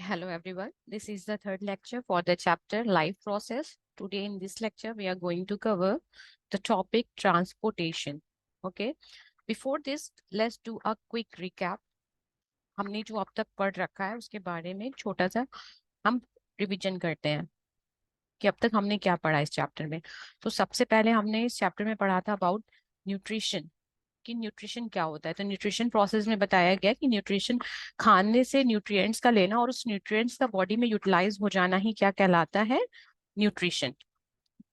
Hello everyone. This is the third lecture for the chapter Life Process. Today in this lecture we are going to cover the topic transportation. Okay. Before this, let's do a quick recap. हमने जो अब तक पढ़ रखा है उसके बारे में छोटा सा हम रिवीजन करते हैं कि अब तक हमने क्या पढ़ा इस चैप्टर में। तो सबसे पहले हमने इस चैप्टर में पढ़ा था अबाउट न्यूट्रिशन, कि न्यूट्रिशन क्या होता है। तो न्यूट्रिशन प्रोसेस में बताया गया कि न्यूट्रिशन खाने से न्यूट्रिएंट्स का लेना और उस न्यूट्रिएंट्स का बॉडी में यूटिलाइज हो जाना ही क्या कहलाता है, न्यूट्रिशन।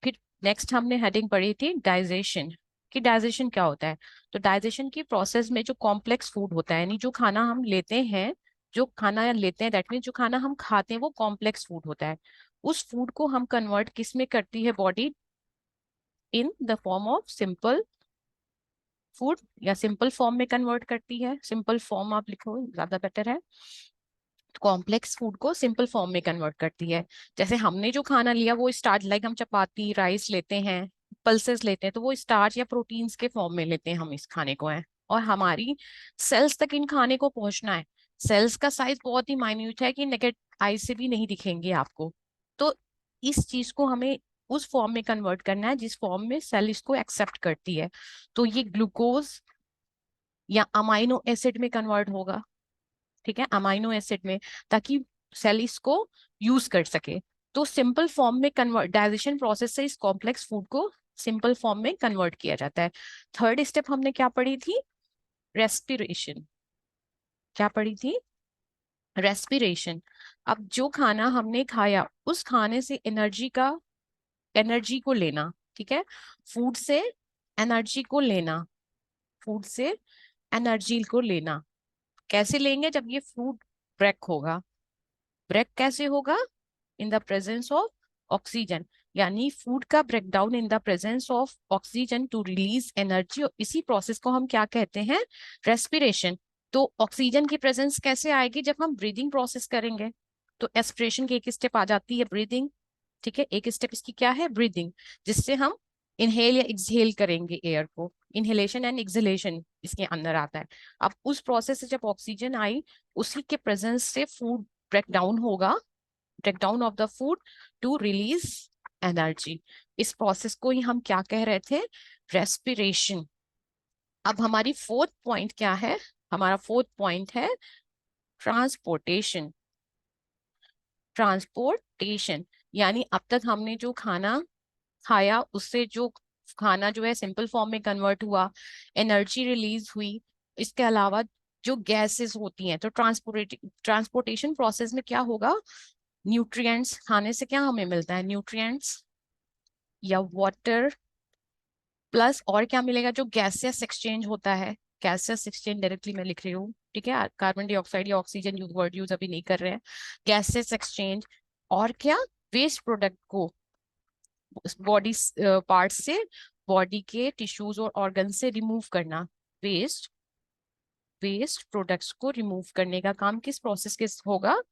फिर नेक्स्ट हमने हेडिंग पढ़ी थी डाइजेशन, कि डाइजेशन क्या होता है। तो डाइजेशन की प्रोसेस में जो कॉम्प्लेक्स फूड होता है, यानी जो खाना हम लेते हैं, जो खाना लेते हैं दैट मीन जो खाना हम खाते हैं वो कॉम्प्लेक्स फूड होता है। उस फूड को हम कन्वर्ट किस में करती है body, in the form of simple food, या सिंपल फॉर्म में कन्वर्ट करती है। सिंपल फॉर्म आप लिखो ज्यादा बेटर है। कॉम्प्लेक्स फूड को सिंपल फॉर्म में कन्वर्ट करती है। जैसे हमने जो खाना लिया वो स्टार्च, लाइक हम चपाती राइस लेते हैं, पल्सेस लेते हैं, तो वो स्टार्च या प्रोटीन्स के फॉर्म में लेते हैं हम इस खाने को है। और हमारी सेल्स तक इन खाने को पहुंचना है। सेल्स का साइज बहुत ही माइन्यूट है कि नेकेड आई से भी नहीं दिखेंगे आपको। तो इस चीज को हमें उस फॉर्म में कन्वर्ट करना है जिस फॉर्म में सेल इसको एक्सेप्ट करती है। तो ये ग्लूकोज या अमाइनो एसिड में कन्वर्ट होगा, ठीक है, अमाइनो एसिड में, ताकि सेल इसको यूज कर सके। तो सिंपल फॉर्म में कन्वर्ट, डाइजेशन प्रोसेस से इस कॉम्प्लेक्स फूड को सिंपल फॉर्म में कन्वर्ट किया जाता है। थर्ड स्टेप हमने क्या पढ़ी थी, रेस्पिरेशन। क्या पढ़ी थी, रेस्पिरेशन। अब जो खाना हमने खाया उस खाने से एनर्जी को लेना, ठीक है, फूड से एनर्जी को लेना, फूड से एनर्जी को लेना। कैसे लेंगे, जब ये फूड ब्रेक होगा। ब्रेक कैसे होगा, in the presence of oxygen, यानी फूड का breakdown in the presence of oxygen to release energy. और इसी प्रोसेस को हम क्या कहते हैं, रेस्पिरेशन। तो ऑक्सीजन की प्रेजेंस कैसे आएगी, जब हम ब्रीदिंग प्रोसेस करेंगे। तो एस्पिरेशन की एक स्टेप आ जाती है ब्रीदिंग, ठीक है, एक स्टेप इसकी क्या है, ब्रीदिंग, जिससे हम इनहेल या एक्सहेल करेंगे एयर को। इनहेलेशन एंड एक्सहेलेशन इसके अंदर आता है। अब उस प्रोसेस से जब ऑक्सीजन आई, उसी के प्रेजेंस से फूड ब्रेकडाउन होगा, breakdown of the food to release energy. इस प्रोसेस को ही हम क्या कह रहे थे, रेस्पिरेशन। अब हमारी फोर्थ पॉइंट क्या है, हमारा फोर्थ पॉइंट है ट्रांसपोर्टेशन। ट्रांसपोर्टेशन यानी अब तक हमने जो खाना खाया उससे जो खाना जो है सिंपल फॉर्म में कन्वर्ट हुआ, एनर्जी रिलीज हुई। इसके अलावा जो गैसेस होती हैं, तो ट्रांसपोर्टेशन प्रोसेस में क्या होगा, न्यूट्रिएंट्स खाने से क्या हमें मिलता है, न्यूट्रिएंट्स या वाटर, प्लस और क्या मिलेगा, जो गैसियस एक्सचेंज होता है। गैसियस एक्सचेंज डायरेक्टली मैं लिख रही हूँ, ठीक है, कार्बन डाइऑक्साइड या ऑक्सीजन वर्ड यूज अभी नहीं कर रहे हैं। गैसियस एक्सचेंज, और क्या, वेस्ट प्रोडक्ट को बॉडी पार्ट से, बॉडी के टिश्यूज और ऑर्गन से रिमूव करना। वेस्ट वेस्ट प्रोडक्ट्स को रिमूव करने का काम किस प्रोसेस के होगा,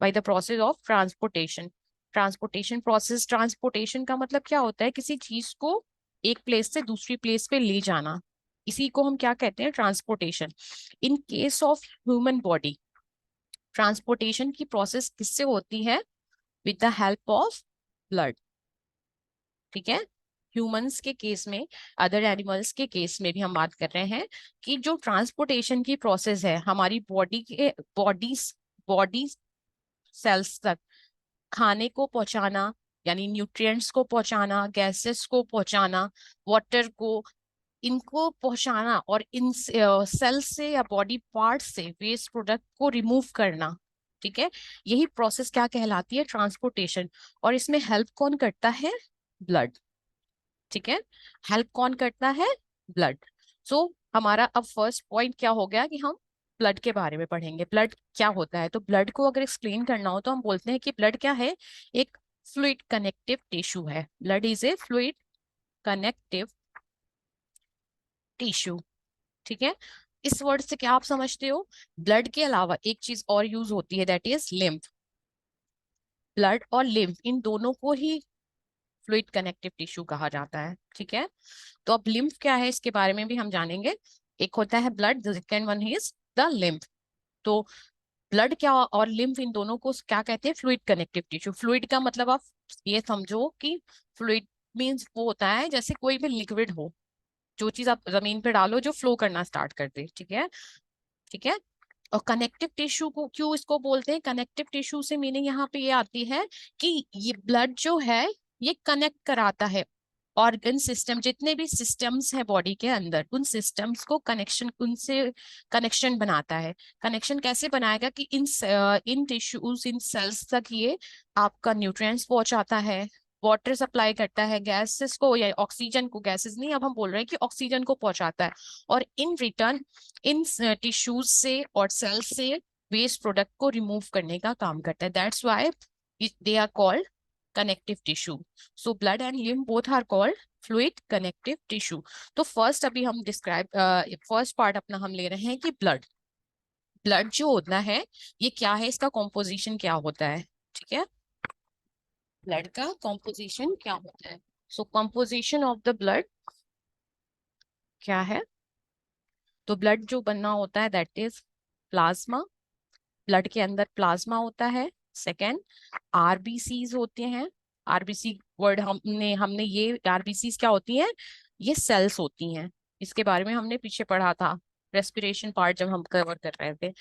by the process of transportation. Transportation process, transportation का मतलब क्या होता है, किसी चीज को एक प्लेस से दूसरी प्लेस पे ले जाना, इसी को हम क्या कहते हैं, transportation. In case of human body, transportation की प्रोसेस किससे होती है, with the help of blood, ठीक है। ह्यूमंस के केस में, अदर एनिमल्स के केस में भी हम बात कर रहे हैं कि जो ट्रांसपोर्टेशन की प्रोसेस है हमारी बॉडी सेल्स तक खाने को पहुंचाना, यानी न्यूट्रिएंट्स को पहुंचाना, गैसेस को पहुंचाना, वाटर को, इनको पहुंचाना, और इन सेल से या बॉडी पार्ट से वेस्ट प्रोडक्ट को रिमूव करना, ठीक है। यही प्रोसेस क्या कहलाती है, ट्रांसपोर्टेशन। और इसमें हेल्प कौन करता है, ब्लड, ठीक है, हेल्प कौन करता है, ब्लड। सो हमारा अब फर्स्ट पॉइंट क्या हो गया कि हम ब्लड के बारे में पढ़ेंगे। ब्लड क्या होता है, तो ब्लड को अगर एक्सप्लेन करना हो तो हम बोलते हैं कि ब्लड क्या है, एक फ्लूइड कनेक्टिव टिश्यू है। Blood is a fluid connective tissue, ठीक है। इस वर्ड से क्या आप समझते हो, ब्लड के अलावा एक चीज और यूज होती है, दैट इज लिम्फ। ब्लड और लिम्फ इन दोनों को ही फ्लूइड कनेक्टिव टिश्यू कहा जाता है, ठीक है। तो अब लिम्फ क्या है इसके बारे में भी हम जानेंगे। एक होता है blood, the second one is the lymph. तो ब्लड क्या और लिम्फ, इन दोनों को क्या कहते हैं? Fluid connective tissue. फ्लूइड का मतलब आप ये समझो कि फ्लूइड मीन्स वो होता है जैसे कोई भी लिक्विड हो, जो चीज आप जमीन पे डालो जो फ्लो करना स्टार्ट कर दे। ठीक है, ठीक है। और कनेक्टिव टिश्यू को क्यों इसको बोलते हैं कनेक्टिव टिश्यू? से मीनिंग यहाँ पे ये आती है कि ये ब्लड जो है ये कनेक्ट कराता है ऑर्गन सिस्टम, जितने भी सिस्टम्स है बॉडी के अंदर, उन सिस्टम्स को कनेक्शन, उनसे कनेक्शन बनाता है। कनेक्शन कैसे बनाएगा कि इन टिश्यूज, इन सेल्स तक ये आपका न्यूट्रिएंट्स पहुंचाता है, वाटर सप्लाई करता है, गैसेस को या ऑक्सीजन को, गैसेस नहीं अब हम बोल रहे हैं कि ऑक्सीजन को पहुंचाता है, और इन रिटर्न इन टिश्यूज से और सेल्स से वेस्ट प्रोडक्ट को रिमूव करने का काम करता है। That's why they are called connective tissue. So blood and lymph both are called fluid connective tissue. तो फर्स्ट अभी हम डिस्क्राइब, फर्स्ट पार्ट अपना हम ले रहे हैं कि ब्लड, ब्लड जो होता है ये क्या है, इसका कॉम्पोजिशन क्या होता है। ठीक है, ब्लड का कॉम्पोजिशन क्या होता है। सो कॉम्पोजिशन ऑफ द ब्लड क्या है? तो ब्लड जो बनना होता है दैट इज प्लाज्मा। ब्लड के अंदर प्लाज्मा होता है। सेकेंड, आरबीसीज होते हैं। आरबीसी वर्ड हमने हमने ये आरबीसीज क्या होती हैं? ये सेल्स होती हैं। इसके बारे में हमने पीछे पढ़ा था रेस्पिरेशन पार्ट जब हम कवर कर रहे थे।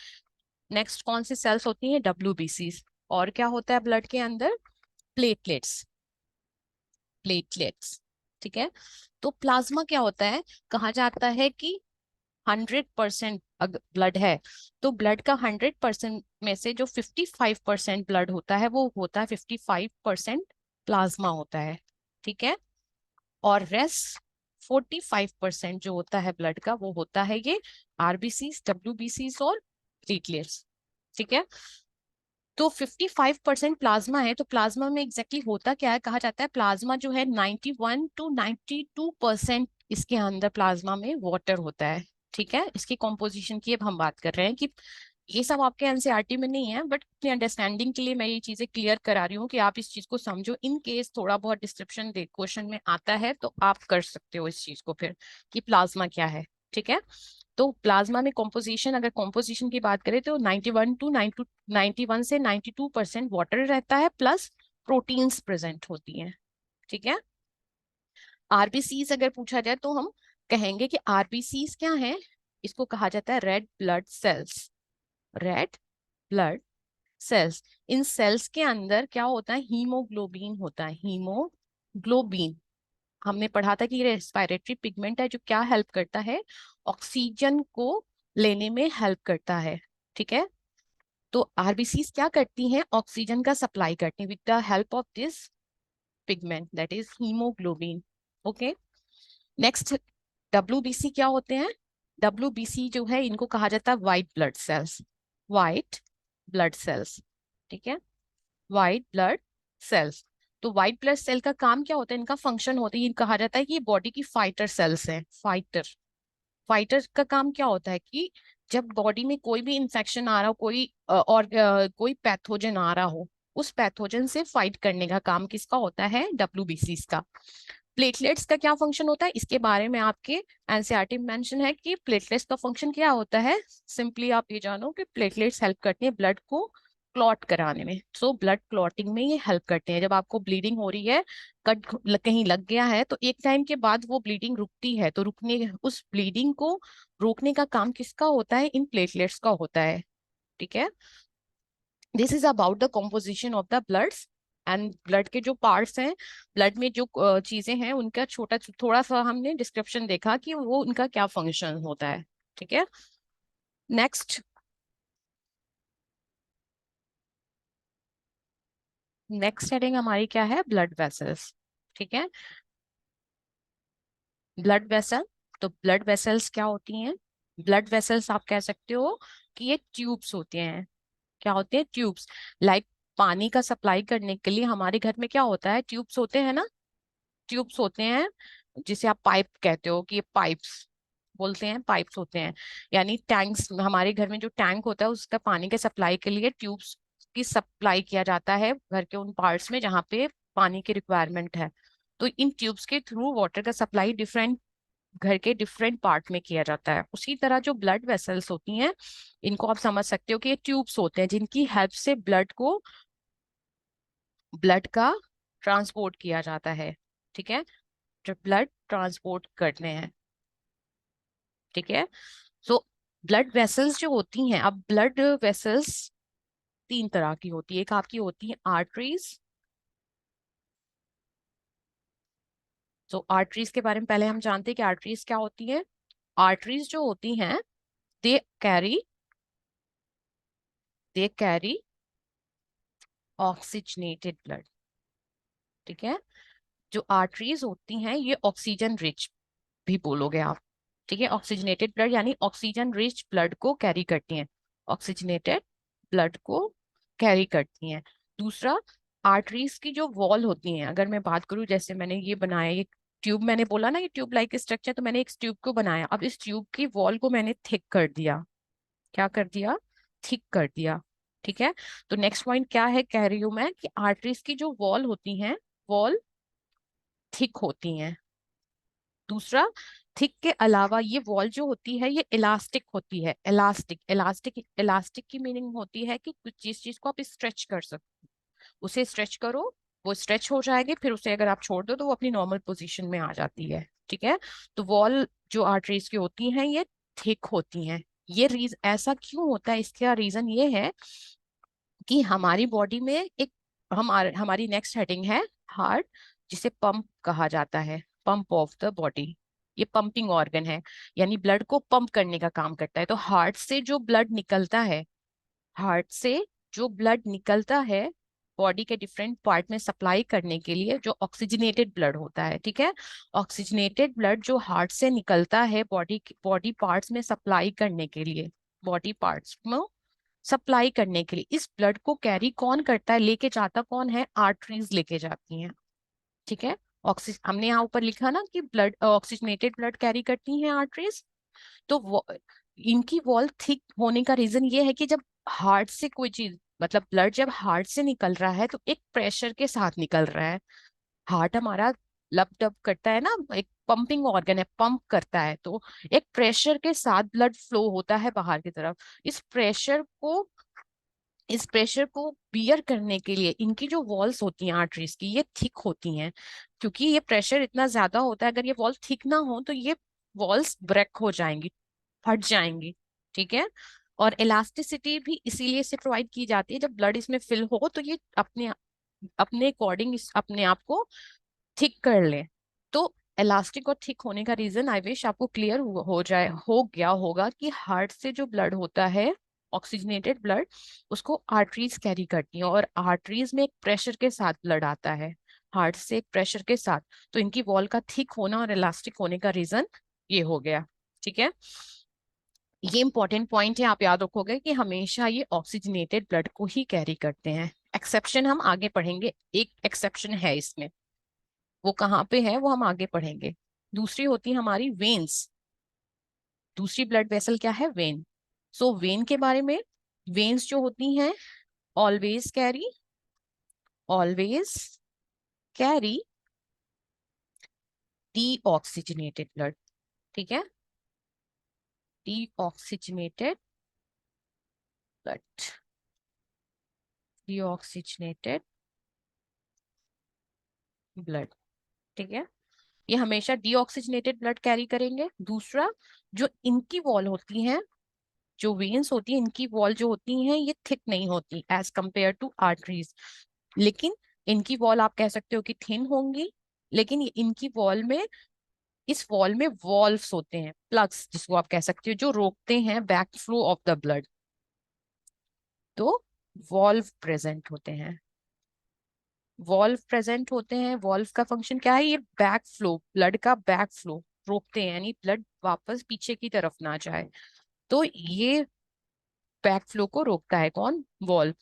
नेक्स्ट कौन सी सेल्स होती हैं? डब्ल्यूबीसीज। और क्या होता है ब्लड के अंदर? Platelets, platelets. ठीक है। तो प्लाज्मा क्या होता है? कहा जाता है कि 100% ब्लड है तो ब्लड का 100% में से जो 55% ब्लड होता है वो होता है 55% प्लाज्मा होता है। ठीक है। और रेस्ट 45% जो होता है ब्लड का वो होता है ये आरबीसीज, डब्ल्यूबीसीज और प्लेटलेट्स। ठीक है। तो 55% प्लाज्मा है, तो प्लाज्मा में एग्जैक्टली होता क्या है? कहा जाता है प्लाज्मा जो है 91 to 92% इसके अंदर प्लाज्मा में वाटर होता है। ठीक है। इसकी कॉम्पोजिशन की अब हम बात कर रहे हैं कि ये सब आपके एनसीईआरटी में नहीं है, बट अपनी अंडरस्टैंडिंग के लिए मैं ये चीजें क्लियर करा रही हूँ कि आप इस चीज को समझो। इन केस थोड़ा बहुत डिस्क्रिप्शन दे क्वेश्चन में आता है तो आप कर सकते हो इस चीज को फिर कि प्लाज्मा क्या है। ठीक है। तो प्लाज्मा में कॉम्पोजिशन, अगर कॉम्पोजिशन की बात करें तो 91 से 92% वाटर रहता है प्लस प्रोटीन्स प्रेजेंट होती हैं। ठीक है। आरबीसीज अगर पूछा जाए तो हम कहेंगे कि आरबीसीज क्या है? इसको कहा जाता है red blood cells. Red blood cells. इन सेल्स के अंदर क्या होता है? हीमोग्लोबिन होता है। हीमोग्लोबिन हमने पढ़ा था कि ये रेस्पिरेटरी पिगमेंट है जो क्या हेल्प करता है? ऑक्सीजन को लेने में हेल्प करता है। ठीक है। तो आरबीसीज क्या करती हैं? ऑक्सीजन का सप्लाई करती हैं with the help of this pigment that is haemoglobin. Okay. Next, WBC क्या होते हैं? डब्ल्यूबीसी जो है इनको कहा जाता है white blood cells. White blood cells. ठीक है। White blood cells. तो व्हाइट ब्लड सेल का काम क्या होता है? इनका फंक्शन होता है, ये कहा जाता है कि ये बॉडी की फाइटर सेल्स हैं। फाइटर, फाइटर का काम क्या होता है कि जब बॉडी में कोई भी इंफेक्शन आ रहा हो, कोई पैथोजन आ रहा हो, उस पैथोजन से फाइट करने का काम किसका होता है? डब्ल्यूबीसी का। प्लेटलेट्स का क्या फंक्शन होता है? इसके बारे में आपके एनसीईआरटी में मेंशन है कि प्लेटलेट्स का फंक्शन क्या होता है। सिंपली आप ये जानो कि प्लेटलेट्स हेल्प करती हैं ब्लड को क्लॉट कराने में। सो ब्लड क्लॉटिंग में ये हेल्प करते हैं। जब आपको ब्लीडिंग हो रही है, कट कहीं लग गया है, तो एक टाइम के बाद वो ब्लीडिंग रुकती है, तो रुकने उस ब्लीडिंग को रोकने का काम किसका होता है? इन प्लेटलेट्स का होता है। ठीक है। This is about the composition of the bloods and blood के जो पार्ट्स हैं, ब्लड में जो चीजें हैं उनका छोटा थोड़ा सा हमने डिस्क्रिप्शन देखा कि वो उनका क्या फंक्शन होता है। ठीक है। नेक्स्ट, नेक्स्ट हेडिंग हमारी क्या है? Blood vessels. ठीक है। ब्लड वेसल, तो ब्लड वेसल्स क्या होती हैं? ब्लड वेसल्स आप कह सकते हो कि ये ट्यूब्स होते हैं। क्या होते हैं? ट्यूब्स। लाइक पानी का सप्लाई करने के लिए हमारे घर में क्या होता है? ट्यूब्स होते हैं ना। ट्यूब्स होते हैं जिसे आप पाइप कहते हो कि ये पाइप्स बोलते हैं, पाइप्स होते हैं। यानी टैंक्स, हमारे घर में जो टैंक होता है उसका पानी के सप्लाई के लिए ट्यूब्स की सप्लाई किया जाता है घर के उन पार्ट्स में जहाँ पे पानी की रिक्वायरमेंट है। तो इन ट्यूब्स के थ्रू वाटर का सप्लाई डिफरेंट घर के डिफरेंट पार्ट में किया जाता है। उसी तरह जो ब्लड वेसल्स होती हैं, इनको आप समझ सकते हो कि ये ट्यूब्स होते हैं जिनकी हेल्प से ब्लड का ट्रांसपोर्ट किया जाता है। ठीक है, जो ब्लड ट्रांसपोर्ट करते हैं। ठीक है, सो ब्लड वेसल्स जो होती हैं, अब ब्लड वेसल्स तीन तरह की होती है। एक आपकी होती है आर्टरीज। तो आर्टरीज के बारे में पहले हम जानते हैं कि आर्टरीज क्या होती है। आर्टरीज जो होती हैं, they carry they carry oxygenated blood. ठीक है, जो आर्टरीज होती हैं ये ऑक्सीजन रिच भी बोलोगे आप। ठीक है, ऑक्सीजनेटेड ब्लड यानी ऑक्सीजन रिच ब्लड को कैरी करती हैं, ऑक्सीजनेटेड ब्लड को कैरी करती हैं। दूसरा, आर्टरीज की जो वॉल होती हैं, अगर मैं बात करूं, जैसे मैंने ये बनाया, ये ट्यूब, मैंने बोला ना ये ट्यूब लाइक स्ट्रक्चर, तो मैंने एक ट्यूब को बनाया। अब इस ट्यूब की वॉल को मैंने थिक कर दिया। क्या कर दिया? थिक कर दिया। ठीक है, तो नेक्स्ट पॉइंट क्या है, कह रही हूं मैं कि आर्टरीज की जो वॉल होती हैं, वॉल थिक होती हैं। दूसरा, थिक के अलावा ये वॉल जो होती है ये इलास्टिक होती है। इलास्टिक इलास्टिक इलास्टिक की मीनिंग होती है कि कुछ जिस चीज को आप स्ट्रेच कर सकते, उसे स्ट्रेच करो, वो स्ट्रेच हो जाएगी, फिर उसे अगर आप छोड़ दो तो वो अपनी नॉर्मल पोजीशन में आ जाती है। ठीक है, तो वॉल जो आर्टरीज की होती हैं ये थिक होती हैं। ये ऐसा क्यों होता है, इसका रीजन ये है कि हमारी बॉडी में एक, हमारी नेक्स्ट हेडिंग है हार्ट, जिसे पंप कहा जाता है, पंप ऑफ द बॉडी। ये पंपिंग ऑर्गन है, यानी ब्लड को पंप करने का काम करता है। तो हार्ट से जो ब्लड निकलता है, हार्ट से जो ब्लड निकलता है बॉडी के डिफरेंट पार्ट में सप्लाई करने के लिए, जो ऑक्सीजनेटेड ब्लड होता है। ठीक है, ऑक्सीजनेटेड ब्लड जो हार्ट से निकलता है बॉडी बॉडी पार्ट्स में सप्लाई करने के लिए, बॉडी पार्ट्स में सप्लाई करने के लिए, इस ब्लड को कैरी कौन करता है, लेके जाता कौन है? आर्टरीज लेके जाती हैं। ठीक है, हमने यहाँ ऊपर लिखा ना कि ब्लड ऑक्सीजनेटेड ब्लड कैरी करती हैं आर्टरीज। तो इनकी वॉल थिक होने का रीजन ये है कि जब हार्ट से कोई चीज, मतलब ब्लड जब हार्ट से निकल रहा है तो एक प्रेशर के साथ निकल रहा है। हार्ट हमारा लब डब करता है ना, एक पंपिंग ऑर्गन है, पंप करता है, तो एक प्रेशर के साथ ब्लड फ्लो होता है बाहर की तरफ। इस प्रेशर को बियर करने के लिए इनकी जो वॉल्स होती हैं आर्टरीज की, ये थिक होती हैं। क्योंकि ये प्रेशर इतना ज्यादा होता है, अगर ये वॉल थिक ना हो तो ये वॉल्स ब्रेक हो जाएंगी, फट जाएंगी। ठीक है, और इलास्टिसिटी भी इसीलिए इसे प्रोवाइड की जाती है, जब ब्लड इसमें फिल हो तो ये अपने अपने अकॉर्डिंग अपने आप को थिक कर ले। तो इलास्टिक और थिक होने का रीजन आई विश आपको क्लियर हो गया होगा कि हार्ट से जो ब्लड होता है, ऑक्सीजनेटेड ब्लड, उसको आर्टरीज कैरी करती हैं, और आर्टरीज में एक प्रेशर के साथ ब्लड आता है, हार्ट से एक प्रेशर के साथ। तो इनकी वॉल का थिक होना और इलास्टिक होने का रीजन ये हो गया। ठीक है, ये इंपॉर्टेंट पॉइंट है, आप याद रखोगे कि हमेशा ये ऑक्सीजनेटेड ब्लड को ही कैरी करते हैं। एक्सेप्शन हम आगे पढ़ेंगे, एक एक्सेप्शन है इसमें, वो कहाँ पे है वो हम आगे पढ़ेंगे। दूसरी होती है हमारी वेन्स। दूसरी ब्लड वेसल क्या है? वेन। सो वेन के बारे में, वेन्स जो होती हैं always carry always carry deoxygenated blood. ठीक है, डीऑक्सीजनेटेड ब्लड, डीऑक्सीजनेटेड ब्लड। ठीक है, ये हमेशा डीऑक्सीजनेटेड ब्लड कैरी करेंगे। दूसरा, जो इनकी वॉल होती है, जो वेन्स होती है, इनकी वॉल जो होती हैं ये थिक नहीं होती एज कंपेयर टू आर्टरीज, लेकिन इनकी वॉल आप कह सकते हो कि थिन होंगी। लेकिन इनकी वॉल में, इस वॉल में वॉल्व्स होते हैं, प्लग्स जिसको आप कह सकते हो, जो रोकते हैं back flow of the blood. तो वॉल्व प्रेजेंट होते हैं, वॉल्व प्रेजेंट होते हैं। वॉल्व का फंक्शन क्या है? ये बैक फ्लो, ब्लड का बैक फ्लो रोकते हैं, यानी ब्लड वापस पीछे की तरफ ना जाए। तो ये बैक फ्लो को रोकता है कौन? वॉल्व।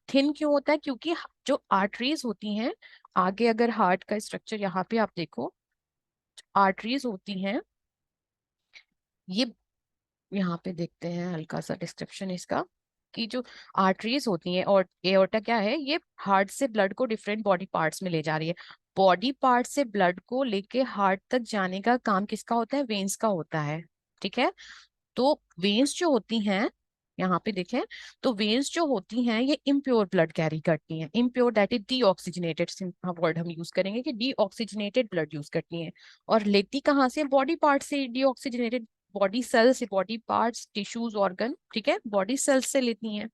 थिन क्यों होता है? क्योंकि जो आर्टरीज होती हैं, आगे अगर हार्ट का स्ट्रक्चर यहाँ पे आप देखो, आर्टरीज होती हैं ये, यहाँ पे देखते हैं हल्का सा डिस्क्रिप्शन इसका, कि जो आर्टरीज होती हैं, और एओर्टा क्या है? ये हार्ट से ब्लड को डिफरेंट बॉडी पार्ट्स में ले जा रही है। बॉडी पार्ट से ब्लड को लेके हार्ट तक जाने का काम किसका होता है? वेन्स का होता है। ठीक है, तो वेन्स जो होती हैं, यहाँ पे देखें, तो वेन्स जो होती हैं ये इम्प्योर ब्लड कैरी करती हैं। Impure that is deoxygenated word हम यूज करेंगे कि डीऑक्सीजनेटेड ब्लड यूज करती हैं। और लेती कहाँ से? बॉडी पार्ट से डीऑक्सीजनेटेड, बॉडी सेल से, बॉडी पार्ट्स, टिश्यूज, ऑर्गन, ठीक है, बॉडी सेल्स से लेती हैं।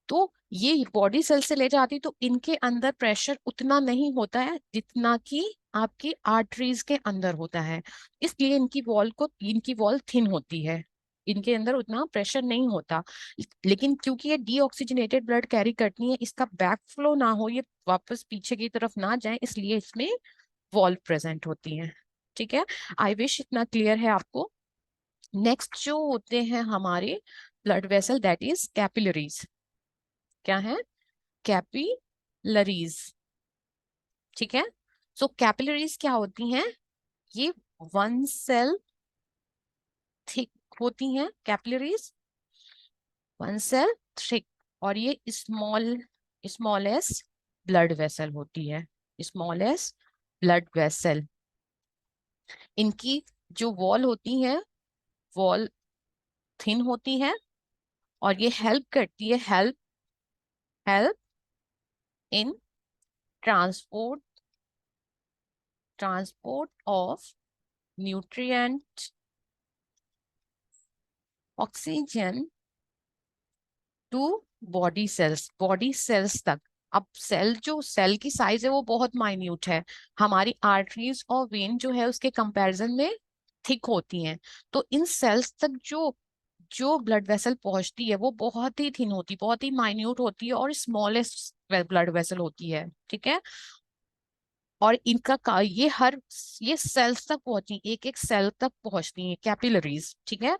तो ये बॉडी सेल से ले जाती, तो इनके अंदर प्रेशर उतना नहीं होता है जितना कि आपकी आर्टरीज के अंदर होता है। इसलिए इनकी वॉल थिन होती है, इनके अंदर उतना प्रेशर नहीं होता। लेकिन क्योंकि ये डीऑक्सीजनेटेड ब्लड कैरी करती है, इसका बैक फ्लो ना हो, ये वापस पीछे की तरफ ना जाए, इसलिए इसमें वॉल प्रेजेंट होती है। ठीक है, आई विश इतना क्लियर है आपको। नेक्स्ट जो होते हैं हमारे blood vessel, that is capillaries. क्या है? कैपिलरीज। ठीक है, सो कैपिलरीज क्या होती हैं? ये वन सेल थिक होती हैं कैपिलरीज, वन सेल थिक। और ये स्मॉलेस्ट ब्लड वेसल होती है, स्मॉलेस्ट ब्लड वेसल। इनकी जो वॉल होती है, वॉल थिन होती है, और ये हेल्प करती है, help help in transport transport of nutrient, oxygen to body cells तक। अब सेल की साइज है वो बहुत माइन्यूट है, हमारी आर्टरीज और वेन जो है उसके कंपैरिजन में थिक होती हैं। तो इन सेल्स तक जो जो ब्लड वेसल पहुंचती है वो बहुत ही थिन होती, बहुत ही माइन्यूट होती है, और स्मॉलेस्ट ब्लड वेसल होती है। ठीक है, और ये सेल्स तक पहुंची, एक एक सेल तक पहुंचती है कैपिलरीज। ठीक है,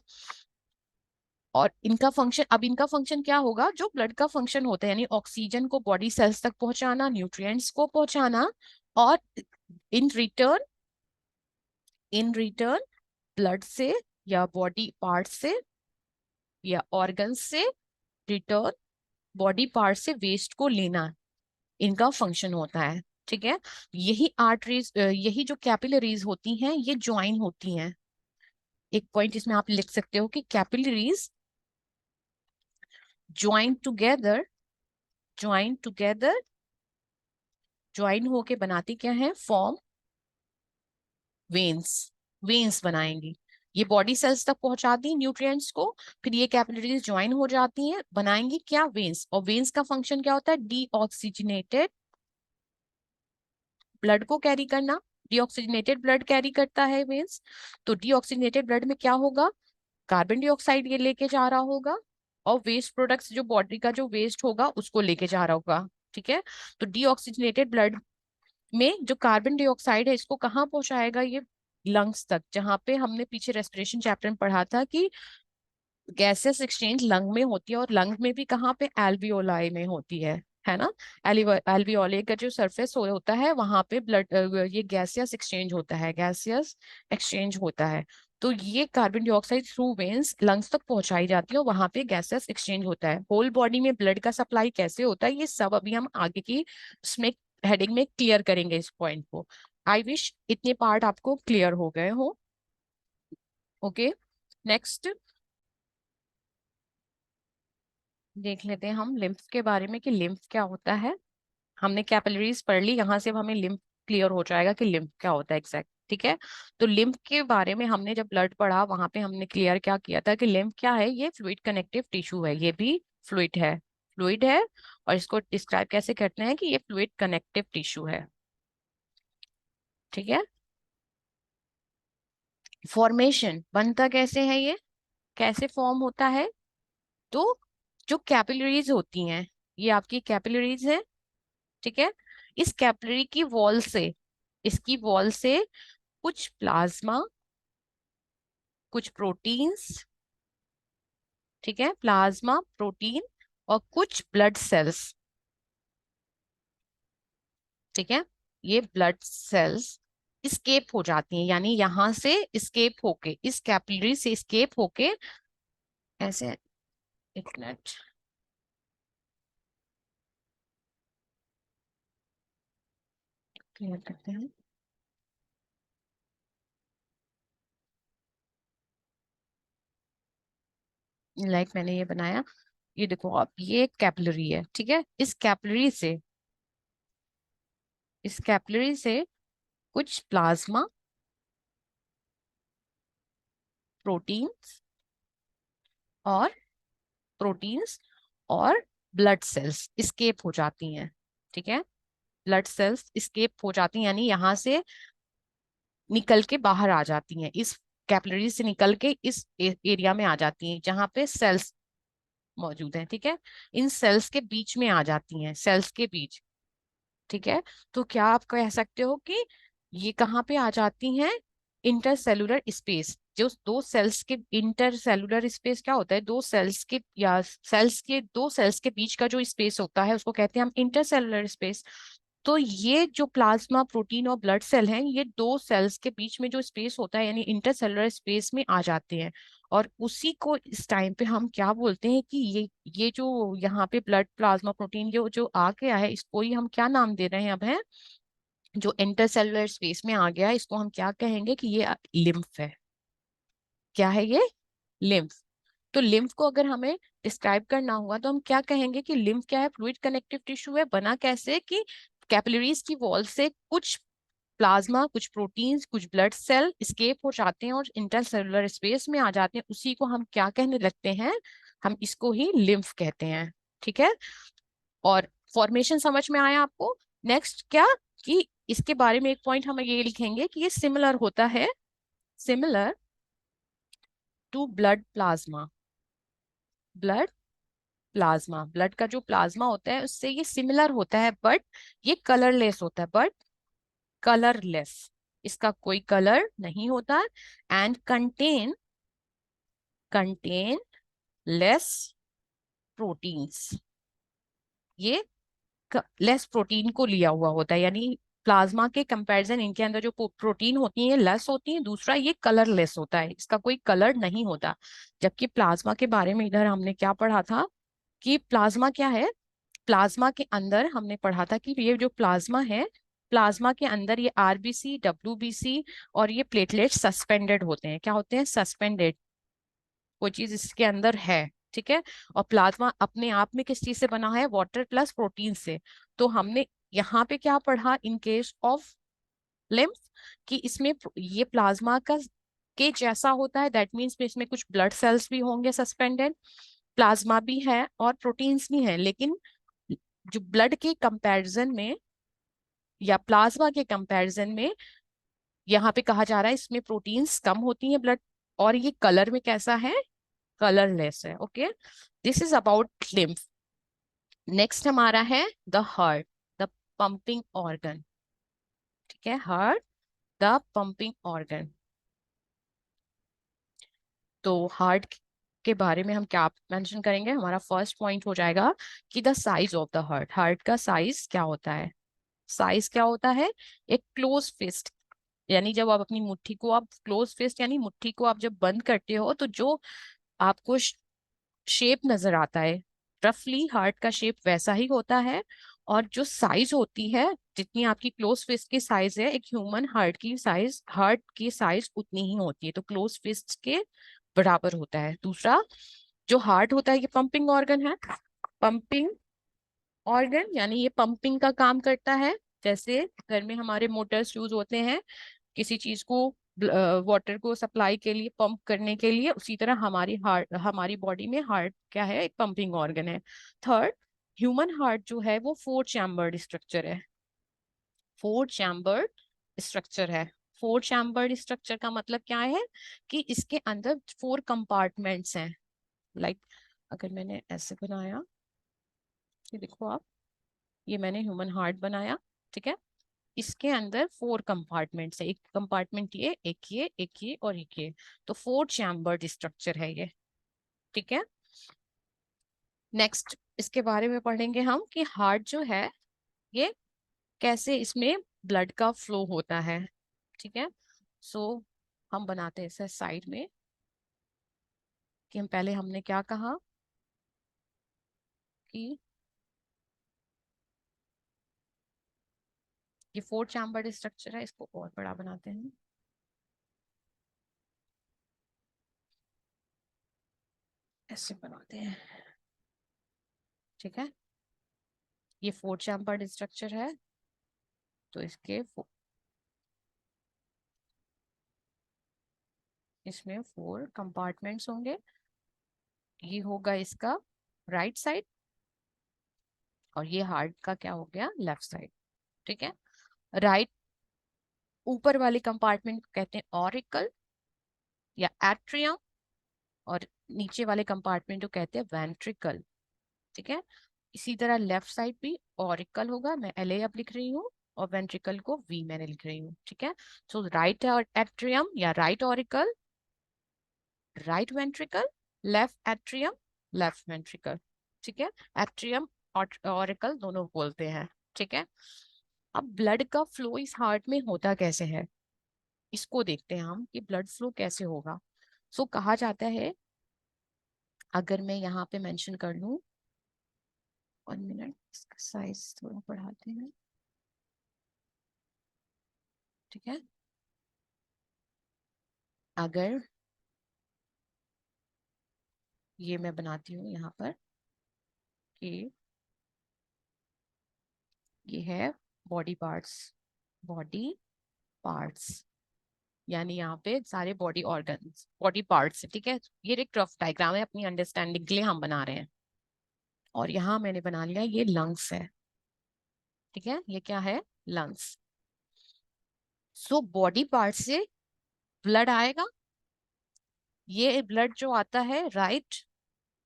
और इनका फंक्शन क्या होगा? जो ब्लड का फंक्शन होता है, यानी ऑक्सीजन को बॉडी सेल्स तक पहुंचाना, न्यूट्रिएंट्स को पहुंचाना, और in return in return blood से या बॉडी पार्ट से या ऑर्गन से रिटर्न बॉडी पार्ट से वेस्ट को लेना, इनका फंक्शन होता है। ठीक है, यही जो कैपिलरीज होती हैं ये ज्वाइन होती हैं। एक पॉइंट इसमें आप लिख सकते हो कि capillaries join together join together join होके बनाती क्या है? Form veins. वेन्स बनाएंगी, ये बॉडी सेल्स तक पहुंचाती न्यूट्रिएंट्स को, फिर ये कैपिलरीज ज्वाइन हो जाती हैं, बनाएंगी क्या? वेन्स। और वेन्स का फंक्शन क्या होता है? डीऑक्सीजनेटेड ब्लड को कैरी करना, डीऑक्सीजनेटेड ब्लड कैरी करता है वेन्स। तो डीऑक्सीजनेटेड ब्लड में क्या होगा? कार्बन डाइऑक्साइड ये लेके जा रहा होगा, और वेस्ट प्रोडक्ट्स जो बॉडी का जो वेस्ट होगा उसको लेके जा रहा होगा। ठीक है, तो डीऑक्सीजनेटेड ब्लड में जो कार्बन डाइऑक्साइड है इसको कहाँ पहुंचाएगा? ये लंग्स तक, जहां पे हमने पीछे रेस्पिरेशन चैप्टर में पढ़ा था कि गैसेस एक्सचेंज लंग में होती है, और लंग में भी कहाँ पे? एल्वियोलाई में होती है ना? एल्वियोलाई का जो सरफेस होता है वहां पे ये गैसियस एक्सचेंज होता है, गैसियस एक्सचेंज होता है। तो ये carbon dioxide through veins lungs तक पहुंचाई जाती है, और वहां पे गैसियस एक्सचेंज होता है। होल बॉडी में ब्लड का सप्लाई कैसे होता है, ये सब अभी हम आगे की उसमें हेडिंग में क्लियर करेंगे इस पॉइंट को। आई विश इतने पार्ट आपको क्लियर हो गए हो। ओके, नेक्स्ट देख लेते हैं हम लिम्फ के बारे में कि लिम्फ क्या होता है। हमने कैपिलरीज पढ़ ली, यहाँ से अब हमें लिम्फ क्लियर हो जाएगा कि लिम्फ क्या होता है एग्जैक्ट। ठीक है, तो लिम्फ के बारे में हमने जब ब्लड पढ़ा वहां पे हमने क्लियर क्या किया था कि लिम्फ क्या है? ये फ्लूइड कनेक्टिव टिश्यू है, ये भी फ्लूइड है। और इसको डिस्क्राइब कैसे करते हैं कि ये फ्लूइड कनेक्टिव टिश्यू है। ठीक है, फॉर्मेशन बनता कैसे है, ये कैसे फॉर्म होता है? तो जो कैपिलरीज होती हैं, ये आपकी कैपिलरीज है। ठीक है, इस कैपिलरी की वॉल से इसकी वॉल से कुछ प्लाज्मा, कुछ प्रोटीन्स, ठीक है, प्लाज्मा प्रोटीन, और कुछ ब्लड सेल्स। ठीक है, ये ब्लड सेल्स स्केप हो जाती हैं, यानी यहां से स्केप होके, इस कैपिलरी से स्केप होके ऐसे, एक मिनट, क्लियर करते हैं। मैंने ये बनाया, ये देखो आप, ये कैपिलरी है, ठीक है। इस कैपिलरी से कुछ प्लाज्मा, प्रोटीन्स और प्रोटीन्स और ब्लड सेल्स स्केप हो जाती हैं, ठीक है। ब्लड सेल्स स्केप हो जाती हैं, यानी यहाँ से निकल के बाहर आ जाती हैं, इस कैपिलरी से निकल के इस एरिया में आ जाती हैं जहाँ पे सेल्स मौजूद हैं, ठीक है। इन सेल्स के बीच में आ जाती हैं, सेल्स के बीच, ठीक है। तो क्या आप कह सकते हो कि ये कहाँ पे आ जाती हैं? Intercellular space. जो दो सेल्स के इंटरसेलुलर स्पेस क्या होता है? दो सेल्स के या सेल्स के दो सेल्स के बीच का जो स्पेस होता है उसको कहते हैं हम इंटरसेलुलर स्पेस। तो ये जो प्लाज्मा, प्रोटीन और ब्लड सेल हैं, ये दो सेल्स के बीच में जो स्पेस होता है यानी इंटरसेलुलर स्पेस में आ जाते हैं। और उसी को इस टाइम पे हम क्या बोलते हैं कि ये जो यहाँ पे ब्लड, प्लाज्मा, प्रोटीन जो जो आ गया है, इसको ही हम क्या नाम दे रहे हैं अब है? जो इंटरसेलुलर स्पेस में आ गया है, इसको हम क्या कहेंगे कि ये लिम्फ है। क्या है ये? लिम्फ। तो लिम्फ को अगर हमें डिस्क्राइब करना हुआ तो हम क्या कहेंगे कि लिम्फ क्या है? फ्लूइड कनेक्टिव टिश्यू है। बना कैसे? कि कैपिलरीज की वॉल से कुछ प्लाज्मा, कुछ प्रोटीन्स, कुछ ब्लड सेल स्केप हो जाते हैं और इंटरसेलुलर स्पेस में आ जाते हैं। उसी को हम क्या कहने लगते हैं? हम इसको ही लिम्फ कहते हैं, ठीक है। और फॉर्मेशन समझ में आया आपको? नेक्स्ट क्या, कि इसके बारे में एक पॉइंट हम ये लिखेंगे कि ये सिमिलर होता है, similar to blood plasma. Blood plasma, blood का जो प्लाज्मा होता है उससे ये सिमिलर होता है, बट ये कलरलेस होता है, बट कलरलेस, इसका कोई कलर नहीं होता। एंड कंटेन लेस प्रोटीन्स, ये लेस प्रोटीन को लिया हुआ होता है, यानी प्लाज्मा के कंपैरिजन इनके अंदर जो प्रोटीन होती है लेस होती है। दूसरा, ये कलरलेस होता है, इसका कोई कलर नहीं होता। जबकि प्लाज्मा के बारे में इधर हमने क्या पढ़ा था कि प्लाज्मा क्या है? प्लाज्मा के अंदर हमने पढ़ा था कि ये जो प्लाज्मा है, प्लाज्मा के अंदर ये आरबीसी, डब्ल्यूबीसी और ये प्लेटलेट सस्पेंडेड होते हैं। क्या होते हैं? सस्पेंडेड। कोई चीज इसके अंदर है, ठीक है। और प्लाज्मा अपने आप में किस चीज से बना है? वाटर प्लस प्रोटीन से। तो हमने यहाँ पे क्या पढ़ा इन केस ऑफ लिम्फ, कि इसमें ये प्लाज्मा का के जैसा होता है। दैट मीन्स इसमें कुछ ब्लड सेल्स भी होंगे सस्पेंडेड, प्लाज्मा भी है और प्रोटीन्स भी हैं। लेकिन जो ब्लड के कंपैरिजन में या प्लाज्मा के कंपैरिजन में यहाँ पे कहा जा रहा है इसमें प्रोटीन्स कम होती हैं ब्लड, और ये कलर में कैसा है? कलरलेस है, okay. This is about lymph. Next हमारा है the heart, the pumping organ, ठीक है। Heart, the pumping organ. तो हार्ट के बारे में हम क्या मेंशन करेंगे? हमारा फर्स्ट पॉइंट हो जाएगा कि the size of the heart. Heart का साइज क्या होता है? साइज क्या होता है? एक क्लोज फिस्ट, यानी जब आप अपनी मुट्ठी को, आप क्लोज फिस्ट यानी मुट्ठी को आप जब बंद करते हो तो जो आपको शेप नजर आता है, रफली हार्ट का शेप वैसा ही होता है। और जो साइज होती है, जितनी आपकी क्लोज फिस्ट की साइज है, एक ह्यूमन हार्ट की साइज उतनी ही होती है, तो क्लोज फिस्ट के बराबर होता है। दूसरा, जो हार्ट होता है ये पंपिंग ऑर्गन है। पंपिंग ऑर्गन यानी ये पंपिंग का काम करता है। जैसे घर में हमारे मोटर्स यूज होते हैं किसी चीज को, वाटर को सप्लाई के लिए, पंप करने के लिए, उसी तरह हमारी बॉडी में हार्ट क्या है? एक पंपिंग ऑर्गन है। थर्ड, ह्यूमन हार्ट जो है वो फोर चैम्बर्ड स्ट्रक्चर है। फोर चैम्बर्ड स्ट्रक्चर है। फोर चैम्बर्ड स्ट्रक्चर का मतलब क्या है? कि इसके अंदर फोर कंपार्टमेंट्स हैं। लाइक अगर मैंने ऐसे बनाया, ये देखो आप, ये मैंने ह्यूमन हार्ट बनाया, ठीक है। इसके अंदर फोर कंपार्टमेंट्स है, एक कंपार्टमेंट ये, एक ये, एक ये और एक ये। तो फोर चैम्बर्ड स्ट्रक्चर है ये, ठीक है। नेक्स्ट इसके बारे में पढ़ेंगे हम कि हार्ट जो है ये कैसे इसमें ब्लड का फ्लो होता है, ठीक है। सो हम बनाते हैं इसे साइड में, कि हम पहले हमने क्या कहा कि ये 4 चैम्बर्ड स्ट्रक्चर है, इसको और बड़ा बनाते हैं। ऐसे बनाते हैं, ठीक है। ये 4 चैम्बर्ड स्ट्रक्चर है, तो इसमें 4 कंपार्टमेंट्स होंगे। ये होगा इसका राइट साइड, और ये हार्ट का क्या हो गया, लेफ्ट साइड, ठीक है। राइट ऊपर वाले कंपार्टमेंट को कहते हैं ऑरिकल या एट्रियम, और नीचे वाले कंपार्टमेंट को कहते हैं वेंट्रिकल, ठीक है। इसी तरह लेफ्ट साइड भी ऑरिकल होगा, मैं एल ए अब लिख रही हूँ, और वेंट्रिकल को वी मैंने लिख रही हूँ, ठीक है। सो राइट एट्रियम या right auricle, right ventricle, left atrium, left ventricle, ठीक है। एट्रियम और ऑरिकल दोनों बोलते हैं, ठीक है। अब ब्लड का फ्लो इस हार्ट में होता कैसे है, इसको देखते हैं हम कि ब्लड फ्लो कैसे होगा। सो कहा जाता है, अगर मैं यहाँ पे मेंशन कर लूं, 1 मिनट, इसका साइज थोड़ा बढ़ाते हैं, ठीक है। अगर ये मैं बनाती हूँ यहाँ पर कि ये है बॉडी पार्ट्स, बॉडी पार्ट्स, यानी यहाँ पे सारे बॉडी ऑर्गन्स, बॉडी पार्ट्स, ठीक है। ये एक रफ डायग्राम है, अपनी अंडरस्टैंडिंग के लिए हम बना रहे हैं। और यहाँ मैंने बना लिया, ये लंग्स है, ठीक है। ये क्या है, लंग्स। सो बॉडी पार्ट से ब्लड आएगा, ये ब्लड जो आता है राइट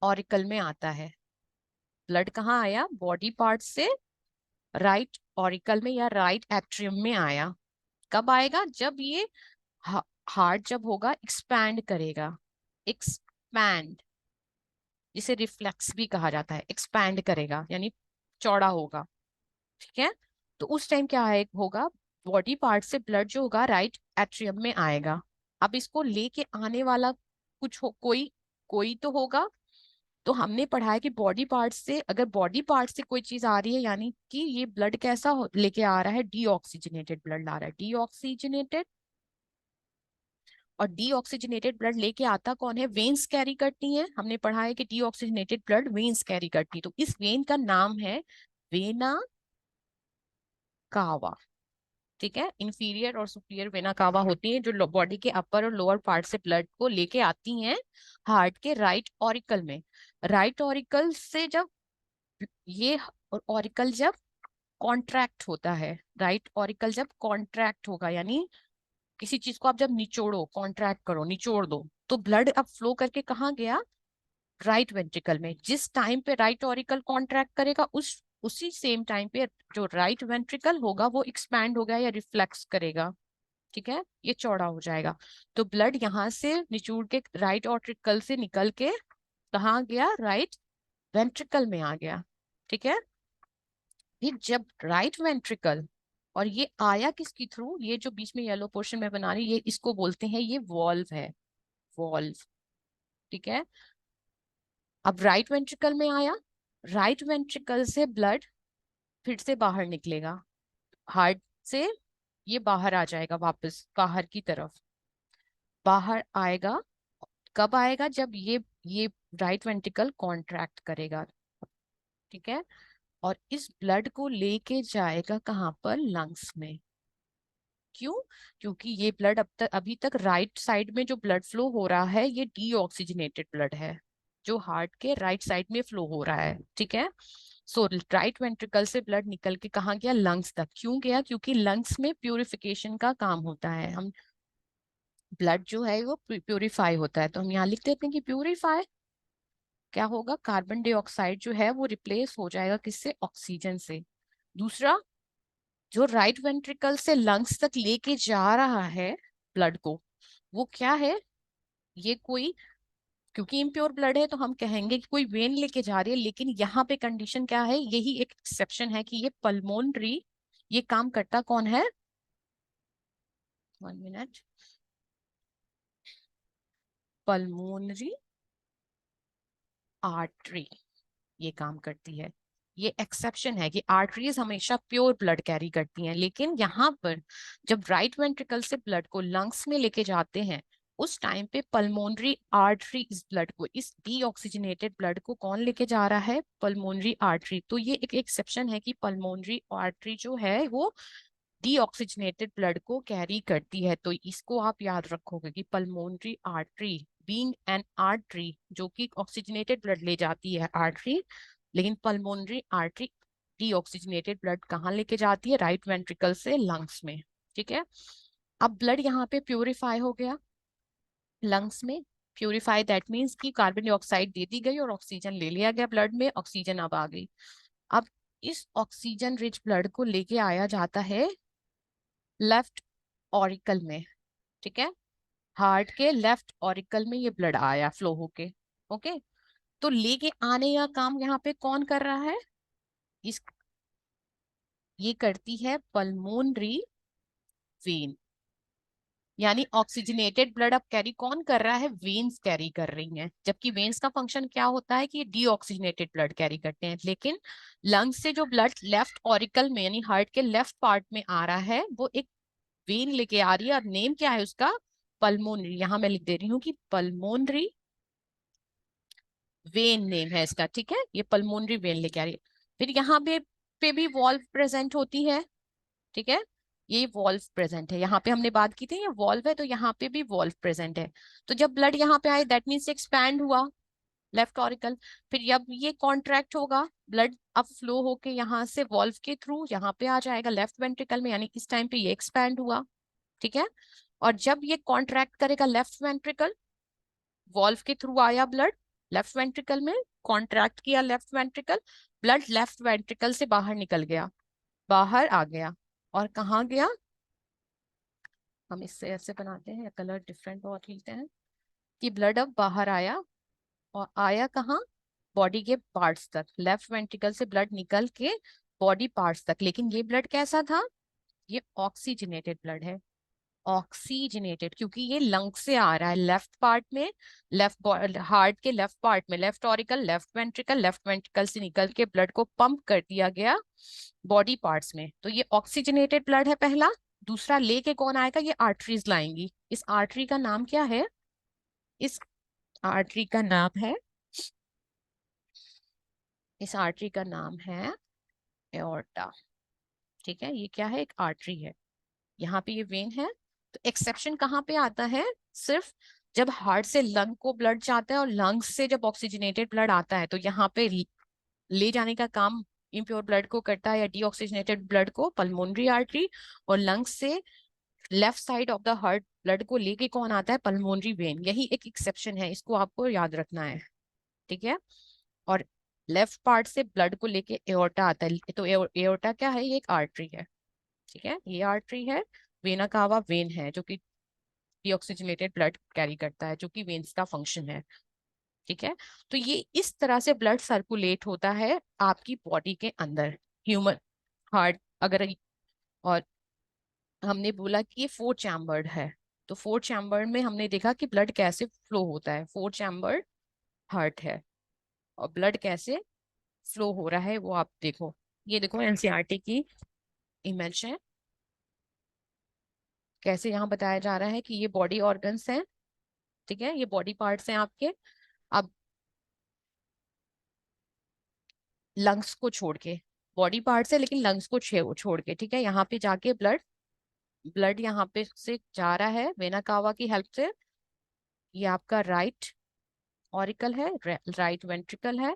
ऑरिकल में आता है। ब्लड कहाँ आया, बॉडी पार्ट से राइट ऑरिकल में या राइट एट्रियम में आया। कब आएगा, जब ये हार्ट जब होगा एक्सपैंड करेगा, एक्सपैंड, जिसे रिफ्लेक्स भी कहा जाता है, एक्सपैंड करेगा यानी चौड़ा होगा, ठीक है। तो उस टाइम क्या है होगा, बॉडी पार्ट से ब्लड जो होगा राइट एट्रियम में आएगा। अब इसको लेके आने वाला कुछ कोई कोई तो होगा। तो हमने पढ़ा है कि बॉडी पार्ट से, अगर बॉडी पार्ट से कोई चीज आ रही है, यानी कि ये ब्लड कैसा लेके आ रहा है, डीऑक्सीजनेटेड ब्लड ला रहा है, डीऑक्सीजनेटेड। और डीऑक्सीजनेटेड ब्लड लेके आता कौन है, वेन्स कैरी करती हैं। हमने पढ़ा है कि डीऑक्सीजनेटेड ब्लड वेन्स कैरी करती है, तो इस वेन का नाम है वेना कावा, ठीक है। इंफीरियर और सुपीरियर वेना कावा होती है, जो बॉडी के अपर और लोअर पार्ट से ब्लड को लेके आती हैं हार्ट के राइट ऑरिकल में। राइट ऑरिकल से जब ये ऑरिकल जब कॉन्ट्रैक्ट होता है, राइट ऑरिकल जब कॉन्ट्रैक्ट होगा, यानी किसी चीज को आप जब निचोड़ो, कॉन्ट्रैक्ट करो, निचोड़ दो, तो ब्लड अब फ्लो करके कहाँ गया, राइट वेंट्रिकल में। जिस टाइम पे राइट ऑरिकल कॉन्ट्रैक्ट करेगा, उसी सेम टाइम पे जो राइट वेंट्रिकल होगा वो एक्सपैंड होगा या रिफ्लेक्स करेगा, ठीक है, ये चौड़ा हो जाएगा। तो ब्लड यहाँ से निचोड़ के राइट ऑरिकल से निकल के कहाँ गया, राइट वेंट्रिकल में आ गया, ठीक है। फिर जब राइट वेंट्रिकल, और ये आया किसके थ्रू, ये जो बीच में येलो पोर्शन में बना रही, ये इसको बोलते हैं, ये वॉल्व है, वॉल्व, ठीक है। अब राइट वेंट्रिकल में आया, राइट वेंट्रिकल से ब्लड फिर से बाहर निकलेगा, हार्ट से ये बाहर आ जाएगा, वापस बाहर की तरफ बाहर आएगा। कब आएगा, जब ये राइट वेंट्रिकल कॉन्ट्रैक्ट करेगा, ठीक है। और इस ब्लड को लेके जाएगा कहाँ पर, लंग्स में। क्यों, क्योंकि ये ब्लड अभी तक राइट साइड में जो ब्लड फ्लो हो रहा है, ये डीऑक्सीजनेटेड ब्लड है, जो हार्ट के राइट साइड में फ्लो हो रहा है, ठीक है। सो राइट वेंट्रिकल से ब्लड निकल के कहाँ गया, लंग्स तक। क्यों गया, क्योंकि लंग्स में प्यूरिफिकेशन का काम होता है। हम ब्लड जो है वो प्यूरिफाई होता है, तो हम यहाँ लिख देते हैं कि प्यूरिफाई क्या होगा, कार्बन डाइऑक्साइड जो है वो रिप्लेस हो जाएगा किससे, ऑक्सीजन से। दूसरा, जो राइट वेंट्रिकल से लंग्स तक लेके जा रहा है ब्लड को, वो क्या है, ये कोई, क्योंकि इम्प्योर ब्लड है तो हम कहेंगे कि कोई वेन लेके जा रही है, लेकिन यहाँ पे कंडीशन क्या है, यही एक एक्सेप्शन है कि ये पल्मोनरी, ये काम करता कौन है, 1 मिनट, पल्मोनरी आर्टरी ये काम करती है। ये एक्सेप्शन है कि आर्टरीज हमेशा प्योर ब्लड कैरी करती हैं, लेकिन यहाँ पर जब राइट वेंट्रिकल से ब्लड को लंग्स में लेके जाते हैं उस टाइम पे पल्मोनरी आर्टरी इस ब्लड को, इस डीऑक्सीजनेटेड ब्लड को कौन लेके जा रहा है? Pulmonary artery. तो ये एक एक्सेप्शन है कि पल्मोनरी आर्टरी जो है वो डीऑक्सीजनेटेड ब्लड को कैरी करती है। तो इसको आप याद रखोगे कि pulmonary artery being an artery, जो कि ऑक्सीजनेटेड ब्लड ले जाती है आर्टरी, लेकिन पल्मोनरी आर्टरी डीऑक्सीजनेटेड ब्लड कहाँ लेके जाती है? राइट वेंट्रिकल से लंग्स में। ठीक है, अब ब्लड यहाँ पे प्यूरिफाई हो गया लंग्स में। प्यूरिफाई दैट मीन्स कि कार्बन डाइऑक्साइड दे दी गई और ऑक्सीजन ले लिया गया ब्लड में, ऑक्सीजन अब आ गई। अब इस ऑक्सीजन रिच ब्लड को लेके आया जाता है लेफ्ट ऑरिकल में। ठीक है, हार्ट के लेफ्ट ऑरिकल में ये ब्लड आया फ्लो होके। ओके, तो लेके आने का काम यहाँ पे कौन कर रहा है? इस ये करती है पल्मोनरी वेन, यानी ऑक्सीजनेटेड ब्लड अब कैरी कौन कर रहा है? वेन्स कैरी कर रही हैं। जबकि वेन्स का फंक्शन क्या होता है कि ये डीऑक्सीजनेटेड ब्लड कैरी करते हैं। लेकिन लंग्स से जो ब्लड लेफ्ट ऑरिकल में यानी हार्ट के लेफ्ट पार्ट में आ रहा है वो एक वेन लेके आ रही है। और नेम क्या है उसका? पल्मोनरी। यहां मैं लिख दे रही हूँ कि पल्मोनरी वेन नेम है इसका। ठीक है, ये पल्मोनरी वेन लेके आ रही है। फिर यहाँ पे भी वॉल्व प्रेजेंट होती है। ठीक है, ये वॉल्व प्रेजेंट है। यहाँ पे हमने बात की थी ये वॉल्व है, तो यहाँ पे भी वॉल्व प्रेजेंट है। तो जब ब्लड यहाँ पे आए दैट मीन्स एक्सपैंड हुआ लेफ्ट ऑरिकल। फिर जब ये कॉन्ट्रैक्ट होगा ब्लड अब फ्लो होके यहाँ से वॉल्व के थ्रू यहाँ पे आ जाएगा लेफ्ट वेंट्रिकल में, यानी इस टाइम पे ये एक्सपैंड हुआ। ठीक है, और जब ये कॉन्ट्रैक्ट करेगा लेफ्ट वेंट्रिकल, वॉल्व के थ्रू आया ब्लड लेफ्ट वेंट्रिकल में, कॉन्ट्रैक्ट किया left ventricle, blood left ventricle से बाहर निकल गया, बाहर आ गया। और कहाँ गया? हम इससे ऐसे बनाते हैं, कलर डिफरेंट बहुत लेते हैं कि ब्लड अब बाहर आया। और आया कहाँ? बॉडी के पार्ट्स तक। लेफ्ट वेंट्रिकल से ब्लड निकल के बॉडी पार्ट्स तक। लेकिन ये ब्लड कैसा था? ये ऑक्सीजनेटेड ब्लड है। ऑक्सीजनेटेड क्योंकि ये लंग से आ रहा है लेफ्ट पार्ट में, लेफ्ट हार्ट के लेफ्ट पार्ट में, लेफ्ट ऑरिकल, लेफ्ट वेंट्रिकल से निकल के ब्लड को पंप कर दिया गया बॉडी पार्ट्स में। तो ये ऑक्सीजनेटेड ब्लड है पहला। दूसरा लेके कौन आएगा? ये आर्टरीज लाएंगी। इस आर्टरी का नाम क्या है? इस आर्टरी का नाम है इस आर्टरी का नाम है एओर्टा। ठीक है, ये क्या है? एक आर्टरी है। यहाँ पे ये वेन है। तो एक्सेप्शन कहाँ पे आता है? सिर्फ जब हार्ट से लंग को ब्लड जाता है और लंग्स से जब ऑक्सीजनेटेड ब्लड आता है तो यहाँ पे ले जाने का काम इम्प्योर ब्लड को करता है या डीऑक्सीजनेटेड ब्लड को पल्मोनरी आर्टरी, और लंग्स से left side of the heart blood को लेके कौन आता है? Pulmonary vein. यही एक एक्सेप्शन है, इसको आपको याद रखना है। ठीक है, और लेफ्ट पार्ट से ब्लड को लेके एओर्टा आता है। तो एओर्टा क्या है? ये एक आर्टरी है। ठीक है, ये आर्टरी है। वेना कावा वेन है जो कि डीऑक्सीजनेटेड ब्लड कैरी करता है, जो कि वेन्स का फंक्शन है। ठीक है, तो ये इस तरह से ब्लड सर्कुलेट होता है आपकी बॉडी के अंदर। ह्यूमन हार्ट अगर, और हमने बोला कि ये फोर चैम्बर्ड है, तो फोर चैम्बर्ड में हमने देखा कि ब्लड कैसे फ्लो होता है। फोर चैम्बर्ड हार्ट है और ब्लड कैसे फ्लो हो रहा है वो आप देखो। ये देखो एनसीईआरटी की इमेज है, कैसे यहाँ बताया जा रहा है कि ये बॉडी ऑर्गन्स हैं। ठीक है, ये बॉडी पार्ट्स हैं आपके। अब लंग्स को छोड़ के, बॉडी पार्ट्स है लेकिन लंग्स को छोड़ के, ठीक है, यहाँ पे जाके ब्लड ब्लड यहाँ पे से जा रहा है वेना कावा की हेल्प से। ये आपका राइट ऑरिकल है, राइट वेंट्रिकल है।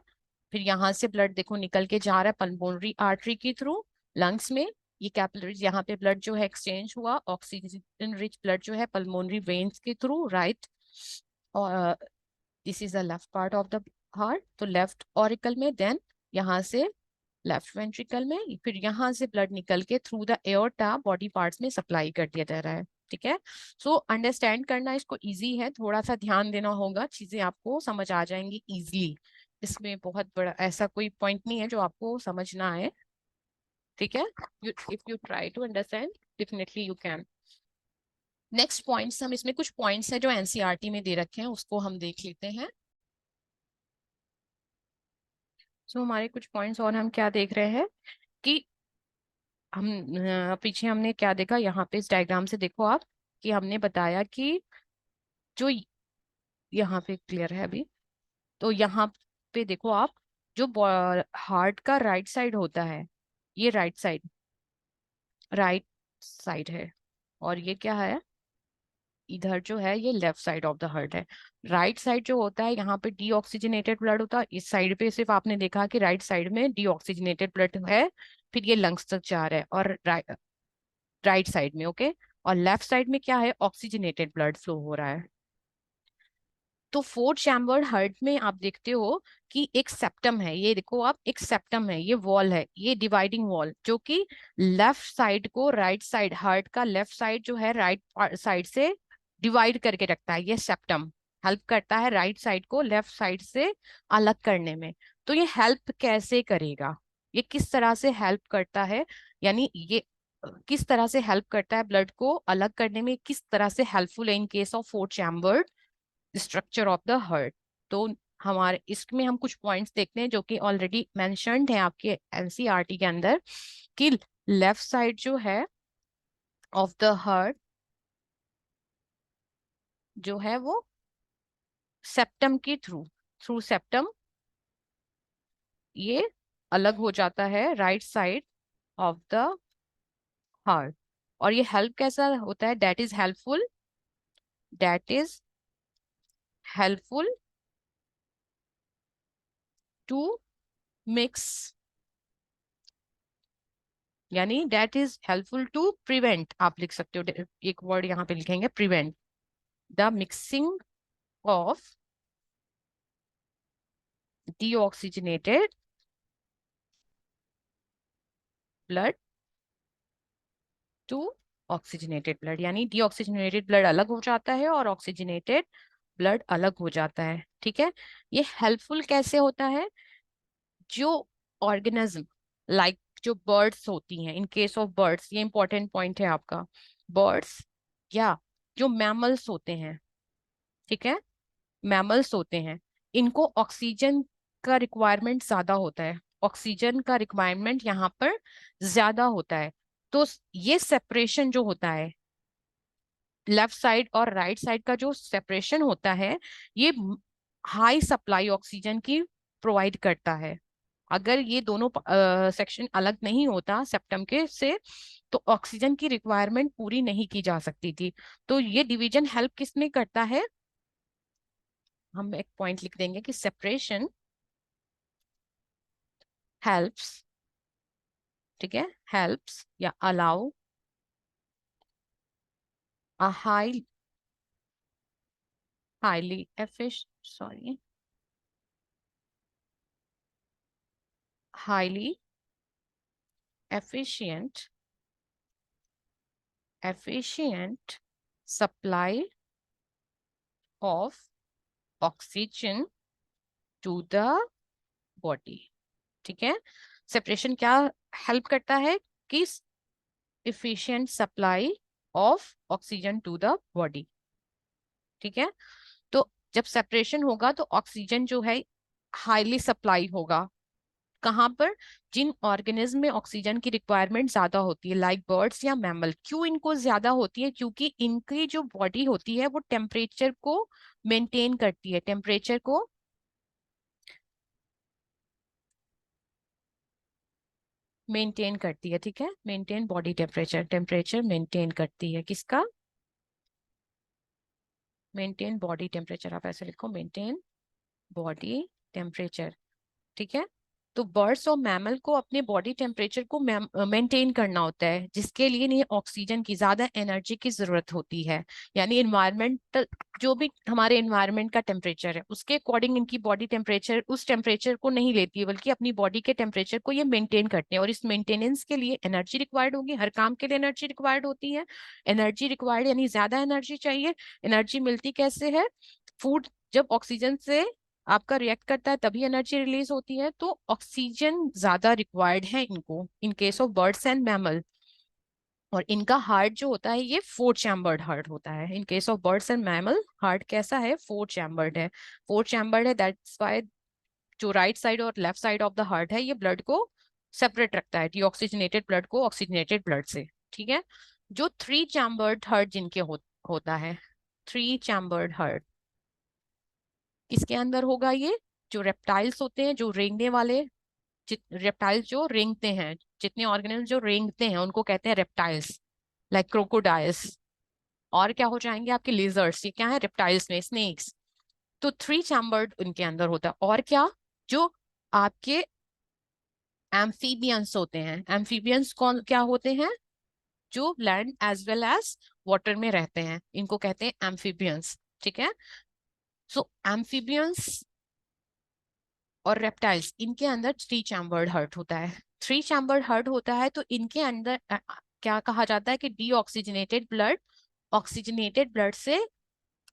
फिर यहाँ से ब्लड देखो निकल के जा रहा है पल्मोनरी आर्टरी के थ्रू लंग्स में। ये कैपिलरीज, यहाँ पे ब्लड जो है एक्सचेंज हुआ, ऑक्सीजन रिच ब्लड जो है पल्मोनरी वेन्स के थ्रू, राइट। और this is the left part of the heart, तो लेफ्ट ऑरिकल में, देन यहाँ से लेफ्ट वेंट्रिकल में, फिर यहाँ से ब्लड निकल के through the aorta body parts में सप्लाई कर दिया जा रहा है। ठीक है, सो अंडरस्टैंड करना इसको इजी है, थोड़ा सा ध्यान देना होगा, चीजें आपको समझ आ जाएंगी इजीली। इसमें बहुत बड़ा ऐसा कोई पॉइंट नहीं है जो आपको समझ ना आए। ठीक है, if you try to understand definitely you can. Next points, हम इसमें कुछ पॉइंट्स हैं जो एनसीईआरटी में दे रखे हैं उसको हम देख लेते हैं। सो हमारे कुछ पॉइंट्स और हम क्या देख रहे हैं कि हम पीछे हमने क्या देखा, यहाँ पे इस डायग्राम से देखो आप, कि हमने बताया कि जो यहाँ पे क्लियर है अभी, तो यहाँ पे देखो आप, जो हार्ट का राइट साइड होता है, ये राइट साइड है, और ये क्या है, इधर जो है ये left side of the heart है। राइट साइड जो होता है यहाँ पे डीऑक्सीजनेटेड ब्लड होता है, इस साइड पे सिर्फ आपने देखा कि राइट साइड में डीऑक्सीजनेटेड ब्लड है, फिर ये लंग्स तक जा रहा है, और राइट साइड में, ओके। और लेफ्ट साइड में क्या है, ऑक्सीजनेटेड ब्लड फ्लो हो रहा है। तो फोर्थ चैम्बर्ड हार्ट में आप देखते हो कि एक सेप्टम है, ये देखो आप, एक सेप्टम है, ये वॉल है, ये डिवाइडिंग वॉल, जो कि लेफ्ट साइड को राइट साइड, हार्ट का लेफ्ट साइड जो है राइट साइड से डिवाइड करके रखता है। ये सेप्टम हेल्प करता है राइट साइड को लेफ्ट साइड से अलग करने में। तो ये हेल्प कैसे करेगा, ये किस तरह से हेल्प करता है, यानी ये किस तरह से हेल्प करता है ब्लड को अलग करने में, किस तरह से हेल्पफुल है इन case of fourth chambered structure of the heart. तो हमारे इसमें हम कुछ पॉइंट्स देखते हैं जो कि ऑलरेडी मेंशन्ड है आपके एनसीईआरटी के अंदर, कि लेफ्ट साइड जो है ऑफ द हार्ट जो है वो सेप्टम के थ्रू थ्रू सेप्टम ये अलग हो जाता है right side of the heart. और ये हेल्प कैसा होता है, that is helpful to mix, यानी that is helpful to prevent, आप लिख सकते हो, एक वर्ड यहाँ पे लिखेंगे, prevent the mixing of deoxygenated blood to oxygenated blood, यानी डीऑक्सीजनेटेड ब्लड अलग हो जाता है और ऑक्सीजनेटेड ब्लड अलग हो जाता है। ठीक है, ये हेल्पफुल कैसे होता है, जो ऑर्गेनिज्म लाइक जो बर्ड्स होती हैं, इन केस ऑफ बर्ड्स, ये इंपॉर्टेंट पॉइंट है आपका, बर्ड्स या जो मैमल्स होते हैं, ठीक है, मैमल्स होते हैं, इनको ऑक्सीजन का रिक्वायरमेंट ज्यादा होता है, ऑक्सीजन का रिक्वायरमेंट यहाँ पर ज्यादा होता है। तो ये सेपरेशन जो होता है, लेफ्ट साइड और राइट साइड का जो सेपरेशन होता है, ये हाई सप्लाई ऑक्सीजन की प्रोवाइड करता है। अगर ये दोनों सेक्शन अलग नहीं होता सेप्टम के से, तो ऑक्सीजन की रिक्वायरमेंट पूरी नहीं की जा सकती थी। तो ये डिवीजन हेल्प किसमें करता है, हम एक पॉइंट लिख देंगे कि सेपरेशन हेल्प्स, ठीक है, हेल्प्स या अलाउ अ हाईली एफिश sorry highly efficient efficient supply of oxygen to the body। ठीक है, सेपरेशन क्या हेल्प करता है, कि efficient supply of oxygen to the body. ठीक है, तो जब सेपरेशन होगा तो ऑक्सीजन जो है हाईली सप्लाई होगा, कहाँ पर, जिन ऑर्गेनिज्म में ऑक्सीजन की रिक्वायरमेंट ज्यादा होती है, लाइक बर्ड्स या मैमल। क्यों इनको ज्यादा होती है, क्योंकि इनकी जो बॉडी होती है वो टेम्परेचर को मेंटेन करती है, टेम्परेचर को मेंटेन करती है। ठीक है, maintain body temperature, temperature maintain करती है, किसका, मेंटेन बॉडी टेम्परेचर, आप ऐसे लिखो, मेंटेन बॉडी टेम्परेचर। ठीक है, तो बर्ड्स और मैमल को अपने बॉडी टेम्परेचर को मेंटेन करना होता है, जिसके लिए नहीं ऑक्सीजन की ज्यादा एनर्जी की जरूरत होती है। यानी इन्वायरमेंटल, जो भी हमारे इन्वायरमेंट का टेम्परेचर है उसके अकॉर्डिंग इनकी बॉडी टेम्परेचर उस टेम्परेचर को नहीं लेती है, बल्कि अपनी बॉडी के टेम्परेचर को ये मेंटेन करते हैं। और इस मेंटेनेंस के लिए एनर्जी रिक्वायर्ड होगी, हर काम के लिए एनर्जी रिक्वायर्ड होती है। एनर्जी रिक्वायर्ड यानी ज्यादा एनर्जी चाहिए। एनर्जी मिलती कैसे है, फूड जब ऑक्सीजन से आपका रिएक्ट करता है तभी एनर्जी रिलीज होती है। तो ऑक्सीजन ज्यादा रिक्वायर्ड है इनको, इन case of birds and mammal. और इनका हार्ट जो होता है ये फोर चैम्बर्ड हार्ट होता है। इन case of birds and mammal heart कैसा है, फोर चैम्बर्ड है, फोर चैम्बर्ड है, दैट्स वाई जो राइट साइड और left side of the heart है, ये ब्लड को सेपरेट रखता है, डीऑक्सीजनेटेड ब्लड को ऑक्सीजनेटेड ब्लड से। ठीक है। जो थ्री चैम्बर्ड हार्ट जिनके होता है, थ्री चैम्बर्ड हार्ट, किसके अंदर होगा ये? जो रेप्टाइल्स होते हैं, जो रेंगने वाले, रेप्टाइल्स जो रेंगते हैं, जितने ऑर्गेनिज्म जो रेंगते हैं उनको कहते हैं रेप्टाइल्स, लाइक क्रोकोडाइल्स। और क्या हो जाएंगे आपके लेजर्स, ये क्या है? रेप्टाइल्स में स्नेक्स। तो थ्री चैम्बर्ड उनके अंदर होता है। और क्या? जो आपके एम्फीबियंस होते हैं, एम्फीबियंस कौन क्या होते हैं? जो land as well as water में रहते हैं, इनको कहते हैं एम्फीबियंस। ठीक है। सो एम्फीबियंस और रेप्टाइल्स, इनके अंदर थ्री चैम्बर्ड हार्ट होता है। थ्री चैम्बर्ड हार्ट होता है तो इनके अंदर क्या कहा जाता है कि डीऑक्सीजनेटेड ब्लड ऑक्सीजनेटेड ब्लड से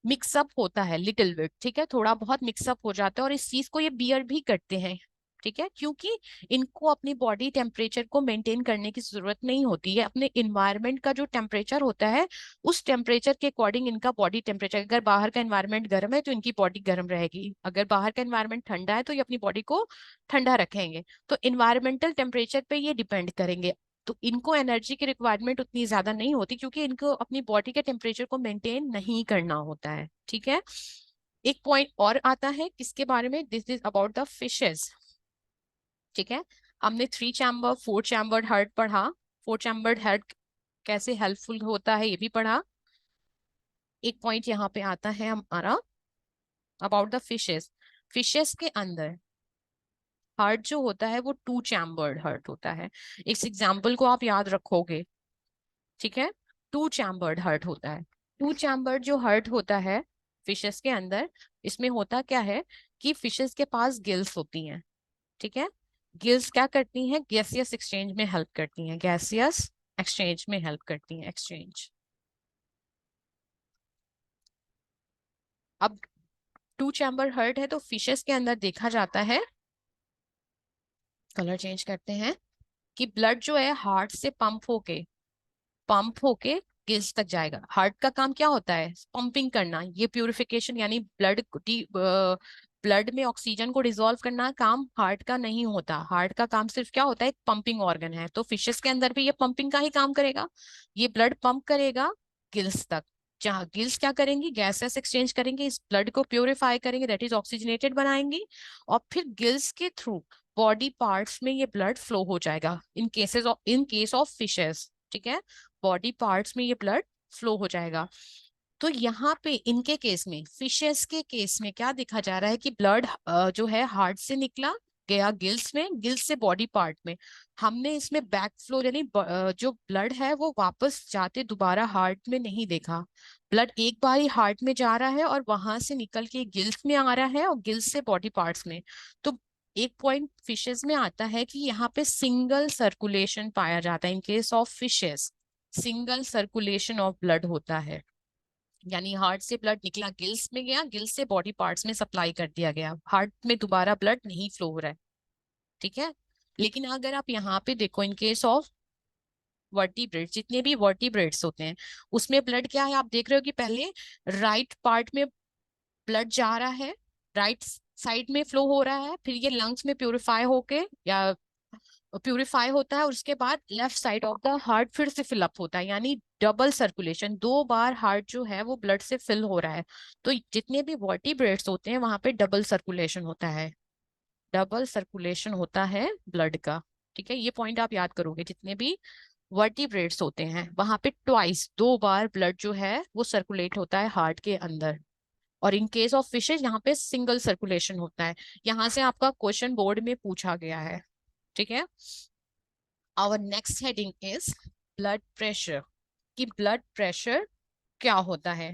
मिक्सअप होता है लिटिल बिट। ठीक है, थोड़ा बहुत मिक्सअप हो जाता है, और इस चीज को ये बियर भी करते हैं। ठीक है, क्योंकि इनको अपनी बॉडी टेम्परेचर को मेंटेन करने की जरूरत नहीं होती है। अपने इन्वायरमेंट का जो टेम्परेचर होता है, उस टेम्परेचर के अकॉर्डिंग इनका बॉडी टेम्परेचर, अगर बाहर का एनवायरमेंट गर्म है तो इनकी बॉडी गर्म रहेगी, अगर बाहर का एनवायरमेंट ठंडा है तो ये अपनी बॉडी को ठंडा रखेंगे। तो इन्वायरमेंटल टेम्परेचर पे ये डिपेंड करेंगे। तो इनको एनर्जी की रिक्वायरमेंट उतनी ज्यादा नहीं होती, क्योंकि इनको अपनी बॉडी के टेम्परेचर को मेंटेन नहीं करना होता है। ठीक है। एक पॉइंट और आता है किसके बारे में, this is about the fishes. ठीक है, हमने three chamber four chambered heart पढ़ा, फोर चैम्बर्ड हार्ट कैसे हेल्पफुल होता है ये भी पढ़ा। एक पॉइंट यहाँ पे आता है हमारा अबाउट द फिशेस। फिशेस के अंदर हार्ट जो होता है वो टू चैम्बर्ड हार्ट होता है। इस एग्जाम्पल को आप याद रखोगे। ठीक है, टू चैम्बर्ड हार्ट होता है। टू चैम्बर्ड जो हार्ट होता है फिशेस के अंदर, इसमें होता क्या है कि फिशेस के पास गिल्स होती हैं। ठीक है, गिल्स क्या करती हैं? गैसियस एक्सचेंज में हेल्प करती हैं, गैसियस एक्सचेंज में हेल्प करती हैं, एक्सचेंज। अब टू चैम्बर हार्ट है तो फिशेस के अंदर देखा जाता है, कलर चेंज करते हैं, कि ब्लड जो है हार्ट से पंप होके गिल्स तक जाएगा। हार्ट का काम क्या होता है? पंपिंग करना, ये प्यूरिफिकेशन, यानी ब्लड में ऑक्सीजन को डिसॉल्व करना काम हार्ट का नहीं होता। हार्ट का काम सिर्फ क्या होता है? एक पंपिंग ऑर्गन है। तो फिशेस के अंदर भी ये पंपिंग का ही काम करेगा। ये ब्लड पंप करेगा गिल्स तक, जहाँ गिल्स क्या करेंगी? गैसेस एक्सचेंज करेंगे, इस ब्लड को प्योरीफाई करेंगे, दैट इज ऑक्सीजनेटेड बनाएंगी, और फिर गिल्स के थ्रू बॉडी पार्ट्स में ये ब्लड फ्लो हो जाएगा, इन केस ऑफ फिशेस। ठीक है, बॉडी पार्ट्स में ये ब्लड फ्लो हो जाएगा। तो यहाँ पे इनके केस में, फिशेस के केस में क्या देखा जा रहा है कि ब्लड जो है हार्ट से निकला, गया गिल्स में, गिल्स से बॉडी पार्ट में। हमने इसमें बैक फ्लो, यानी जो ब्लड है वो वापस जाते दोबारा हार्ट में नहीं देखा। ब्लड एक बार ही हार्ट में जा रहा है और वहां से निकल के गिल्स में आ रहा है, और गिल्स से बॉडी पार्ट्स में। तो एक पॉइंट फिशेस में आता है कि यहाँ पे सिंगल सर्कुलेशन पाया जाता है। इन case of fishes single circulation of blood होता है, यानी हार्ट से ब्लड निकला, गिल्स में गया, गिल्स से बॉडी पार्ट्स में सप्लाई कर दिया गया, हार्ट में दोबारा ब्लड नहीं फ्लो हो रहा है। ठीक है। लेकिन अगर आप यहाँ पे देखो, इन केस ऑफ वर्टिब्रेट्स, जितने भी वर्टिब्रेट्स होते हैं उसमें ब्लड क्या है, आप देख रहे हो कि पहले राइट पार्ट में ब्लड जा रहा है, राइट साइड में फ्लो हो रहा है, फिर ये लंग्स में प्यूरिफाई होके या प्यूरिफाई होता है, और उसके बाद left side of the heart फिर से फिलअप होता है, यानी डबल सर्कुलेशन, दो बार हार्ट जो है वो ब्लड से फिल हो रहा है। तो जितने भी वर्टिब्रेट्स होते हैं वहां पे डबल सर्कुलेशन होता है, डबल सर्कुलेशन होता है ब्लड का। ठीक है, ये पॉइंट आप याद करोगे, जितने भी वर्टिब्रेट्स होते हैं वहां पे ट्वाइस, दो बार ब्लड जो है वो सर्कुलेट होता है हार्ट के अंदर। और इन केस ऑफ फिशेज यहाँ पे सिंगल सर्कुलेशन होता है। यहाँ से आपका क्वेश्चन बोर्ड में पूछा गया है। ठीक है, our next heading is blood pressure, कि ब्लड प्रेशर क्या होता है।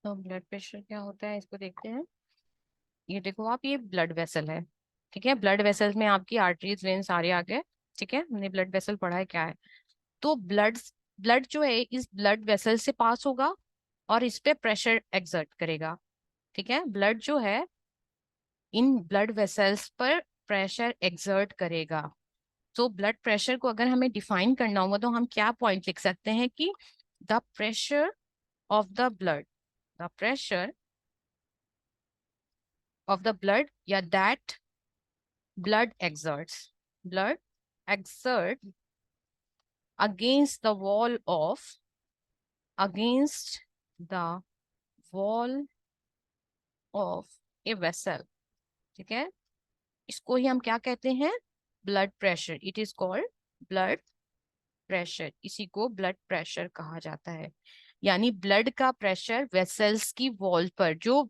तो ब्लड प्रेशर क्या होता है इसको देखते हैं। ये देखो आप, ये ब्लड वेसल है। ठीक है, ब्लड वेसल में आपकी आर्टरीज वेन सारे आ गए। ठीक है, हमने ब्लड वेसल पढ़ा है क्या है। तो ब्लड ब्लड जो है इस ब्लड वेसल से पास होगा और इस पे प्रेशर एक्सर्ट करेगा। ठीक है, ब्लड जो है इन ब्लड वेसल्स पर प्रेशर एक्सर्ट करेगा। तो ब्लड प्रेशर को अगर हमें डिफाइन करना होगा तो हम क्या पॉइंट लिख सकते हैं कि the pressure of the blood, the pressure of the blood, या that blood exerts against the wall of against the wall of a vessel. ठीक है, इसको ही हम क्या कहते हैं, blood pressure. It is called blood pressure. इसी को ब्लड प्रेशर कहा जाता है. यानी ब्लड का प्रेशर वेसल्स की वॉल पर, जो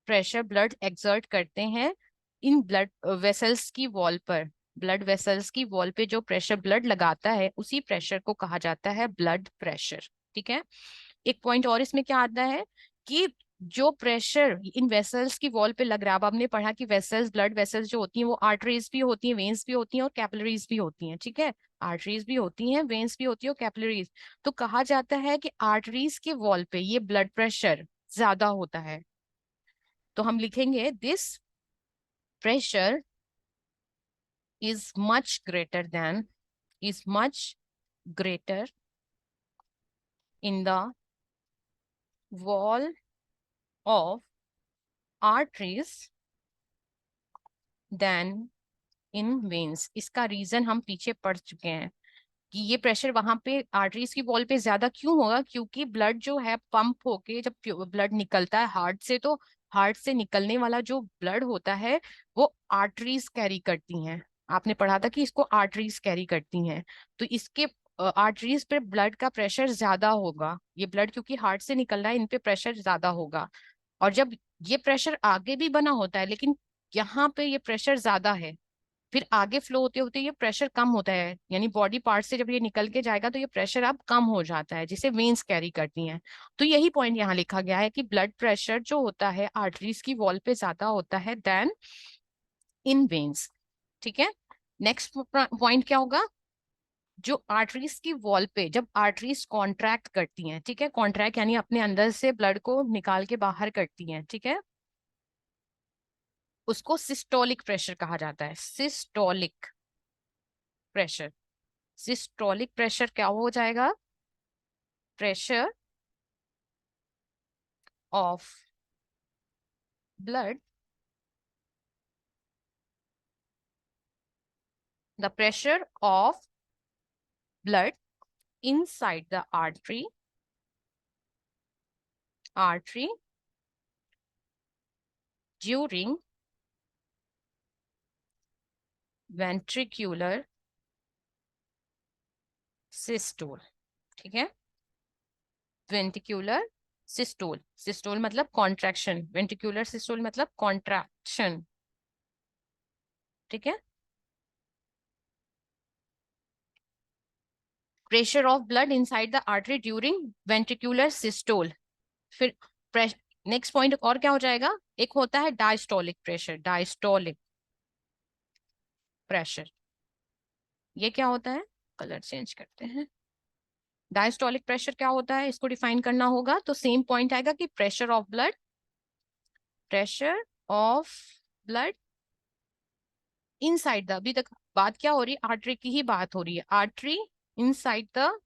प्रेशर ब्लड एक्सर्ट करते हैं इन ब्लड वेसल्स की वॉल पर, ब्लड वेसल्स की वॉल पे जो प्रेशर ब्लड लगाता है, उसी प्रेशर को कहा जाता है ब्लड प्रेशर. ठीक है. एक पॉइंट और इसमें क्या आता है कि जो प्रेशर इन वेसल्स की वॉल पे लग रहा है, अब हमने पढ़ा कि वेसल्स, ब्लड वेसल्स जो होती हैं वो आर्टरीज भी होती हैं, वेन्स भी होती हैं और कैपिलरीज भी होती हैं. ठीक है, आर्टरीज भी होती हैं, वेन्स भी होती है और कैपिलरीज. तो कहा जाता है कि आर्टरीज के वॉल पे ये ब्लड प्रेशर ज्यादा होता है. तो हम लिखेंगे this pressure is much greater than is much greater in the wall of arteries than in veins. इसका रीजन हम पीछे पढ़ चुके हैं कि ये प्रेशर वहां पे आर्टरीज की वॉल पे ज्यादा क्यों होगा, क्योंकि ब्लड जो है पंप होके जब ब्लड निकलता है हार्ट से, तो हार्ट से निकलने वाला जो ब्लड होता है वो आर्टरीज कैरी करती हैं. आपने पढ़ा था कि इसको आर्टरीज कैरी करती हैं. तो इसके आर्टरीज पे ब्लड का प्रेशर ज्यादा होगा. ये ब्लड क्योंकि हार्ट से निकल रहा है, इन पे प्रेशर ज्यादा होगा. और जब ये प्रेशर आगे भी बना होता है, लेकिन यहाँ पे ये प्रेशर ज्यादा है, फिर आगे फ्लो होते होते ये प्रेशर कम होता है, यानी बॉडी पार्ट से जब ये निकल के जाएगा तो ये प्रेशर अब कम हो जाता है, जिसे वेन्स कैरी करती हैं. तो यही पॉइंट यहाँ लिखा गया है कि ब्लड प्रेशर जो होता है आर्टरीज की वॉल पे ज्यादा होता है देन इन वेन्स. ठीक है. नेक्स्ट पॉइंट क्या होगा, जो आर्टरीज की वॉल पे जब आर्टरीज कॉन्ट्रैक्ट करती हैं, ठीक है, कॉन्ट्रैक्ट यानी अपने अंदर से ब्लड को निकाल के बाहर करती हैं, ठीक है, उसको सिस्टोलिक प्रेशर कहा जाता है. Systolic pressure. सिस्टोलिक प्रेशर क्या हो जाएगा, pressure of blood, the pressure of blood inside the artery during ventricular systole. ठीक है, वेंट्रिकुलर सिस्टोल. सिस्टोल मतलब कॉन्ट्रैक्शन, वेंट्रिकुलर सिस्टोल मतलब कॉन्ट्रैक्शन. ठीक है. Pressure of blood inside the artery during ventricular systole. फिर नेक्स्ट पॉइंट और क्या हो जाएगा, एक होता है डायस्टोलिक प्रेशर. डायस्टोलिक प्रेशर ये क्या होता है, कलर चेंज करते हैं. डायस्टोलिक प्रेशर क्या होता है, इसको डिफाइन करना होगा. तो सेम पॉइंट आएगा कि pressure of blood inside the, अभी तक बात क्या हो रही है, आर्टरी की ही बात हो रही है. आर्टरी इनसाइड द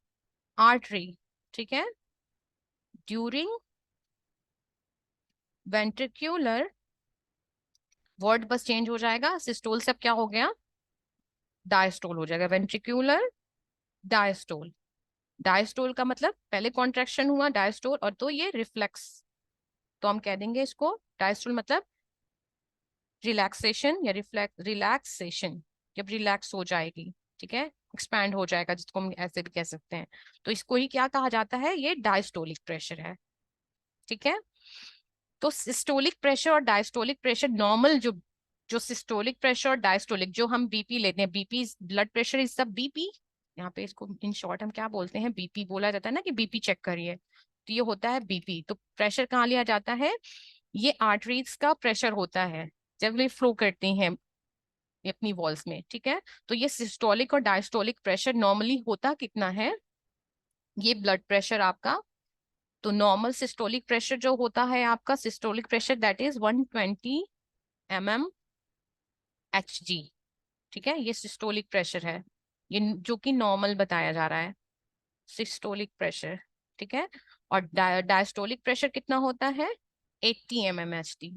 आर्टरी, ठीक है, ड्यूरिंग वेंट्रिक्यूलर, वर्ड बस चेंज हो जाएगा. सिस्टोल से अब क्या हो गया, डायस्टोल हो जाएगा. Ventricular diastole. डायस्टोल का मतलब पहले कॉन्ट्रैक्शन हुआ डायस्टोल, और तो ये रिफ्लेक्स, तो हम कह देंगे इसको डायस्टोल मतलब रिलैक्सेशन या रिलैक्सेशन, जब रिलैक्स हो जाएगी. ठीक है, एक्सपैंड हो जाएगा, जिसको हम ऐसे भी कह सकते हैं. तो इसको ही क्या कहा जाता है, ये डायस्टोलिक प्रेशर है. ठीक है. तो सिस्टोलिक प्रेशर और डायस्टोलिक प्रेशर नॉर्मल, जो जो सिस्टोलिक प्रेशर और डायस्टोलिक, जो हम बीपी लेते हैं, बीपी ब्लड प्रेशर इज सब बीपी, यहाँ पे इसको इन शॉर्ट हम क्या बोलते हैं, बीपी बोला जाता है ना, कि बीपी चेक करिए. तो ये होता है बीपी. तो प्रेशर कहाँ लिया जाता है, ये आर्टरीज का प्रेशर होता है जब ये फ्लो करती हैं अपनी वॉल्स में. ठीक है. तो ये सिस्टोलिक और डायस्टोलिक प्रेशर नॉर्मली होता कितना है, ये ब्लड प्रेशर आपका. तो नॉर्मल सिस्टोलिक प्रेशर जो होता है आपका, systolic pressure that is 120 mm Hg. ठीक है, ये सिस्टोलिक प्रेशर है, ये जो कि नॉर्मल बताया जा रहा है, सिस्टोलिक प्रेशर. ठीक है. और डायस्टोलिक प्रेशर कितना होता है, 80 mm Hg.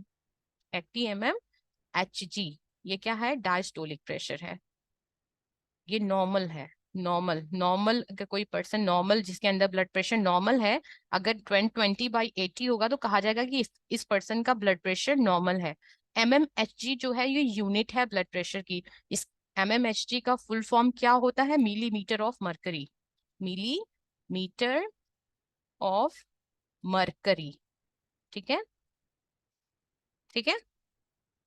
mmHg, ये क्या है, डायस्टोलिक प्रेशर है, ये नॉर्मल है। नॉर्मल नॉर्मल अगर कोई पर्सन नॉर्मल जिसके अंदर ब्लड प्रेशर नॉर्मल है, अगर 20/80 होगा तो कहा जाएगा कि इस पर्सन का ब्लड प्रेशर नॉर्मल है। mmHg जो है ये यूनिट है ब्लड प्रेशर की। इस mmHg का फुल फॉर्म क्या होता है, millimetre of mercury, millimetre of mercury. ठीक है, ठीक है।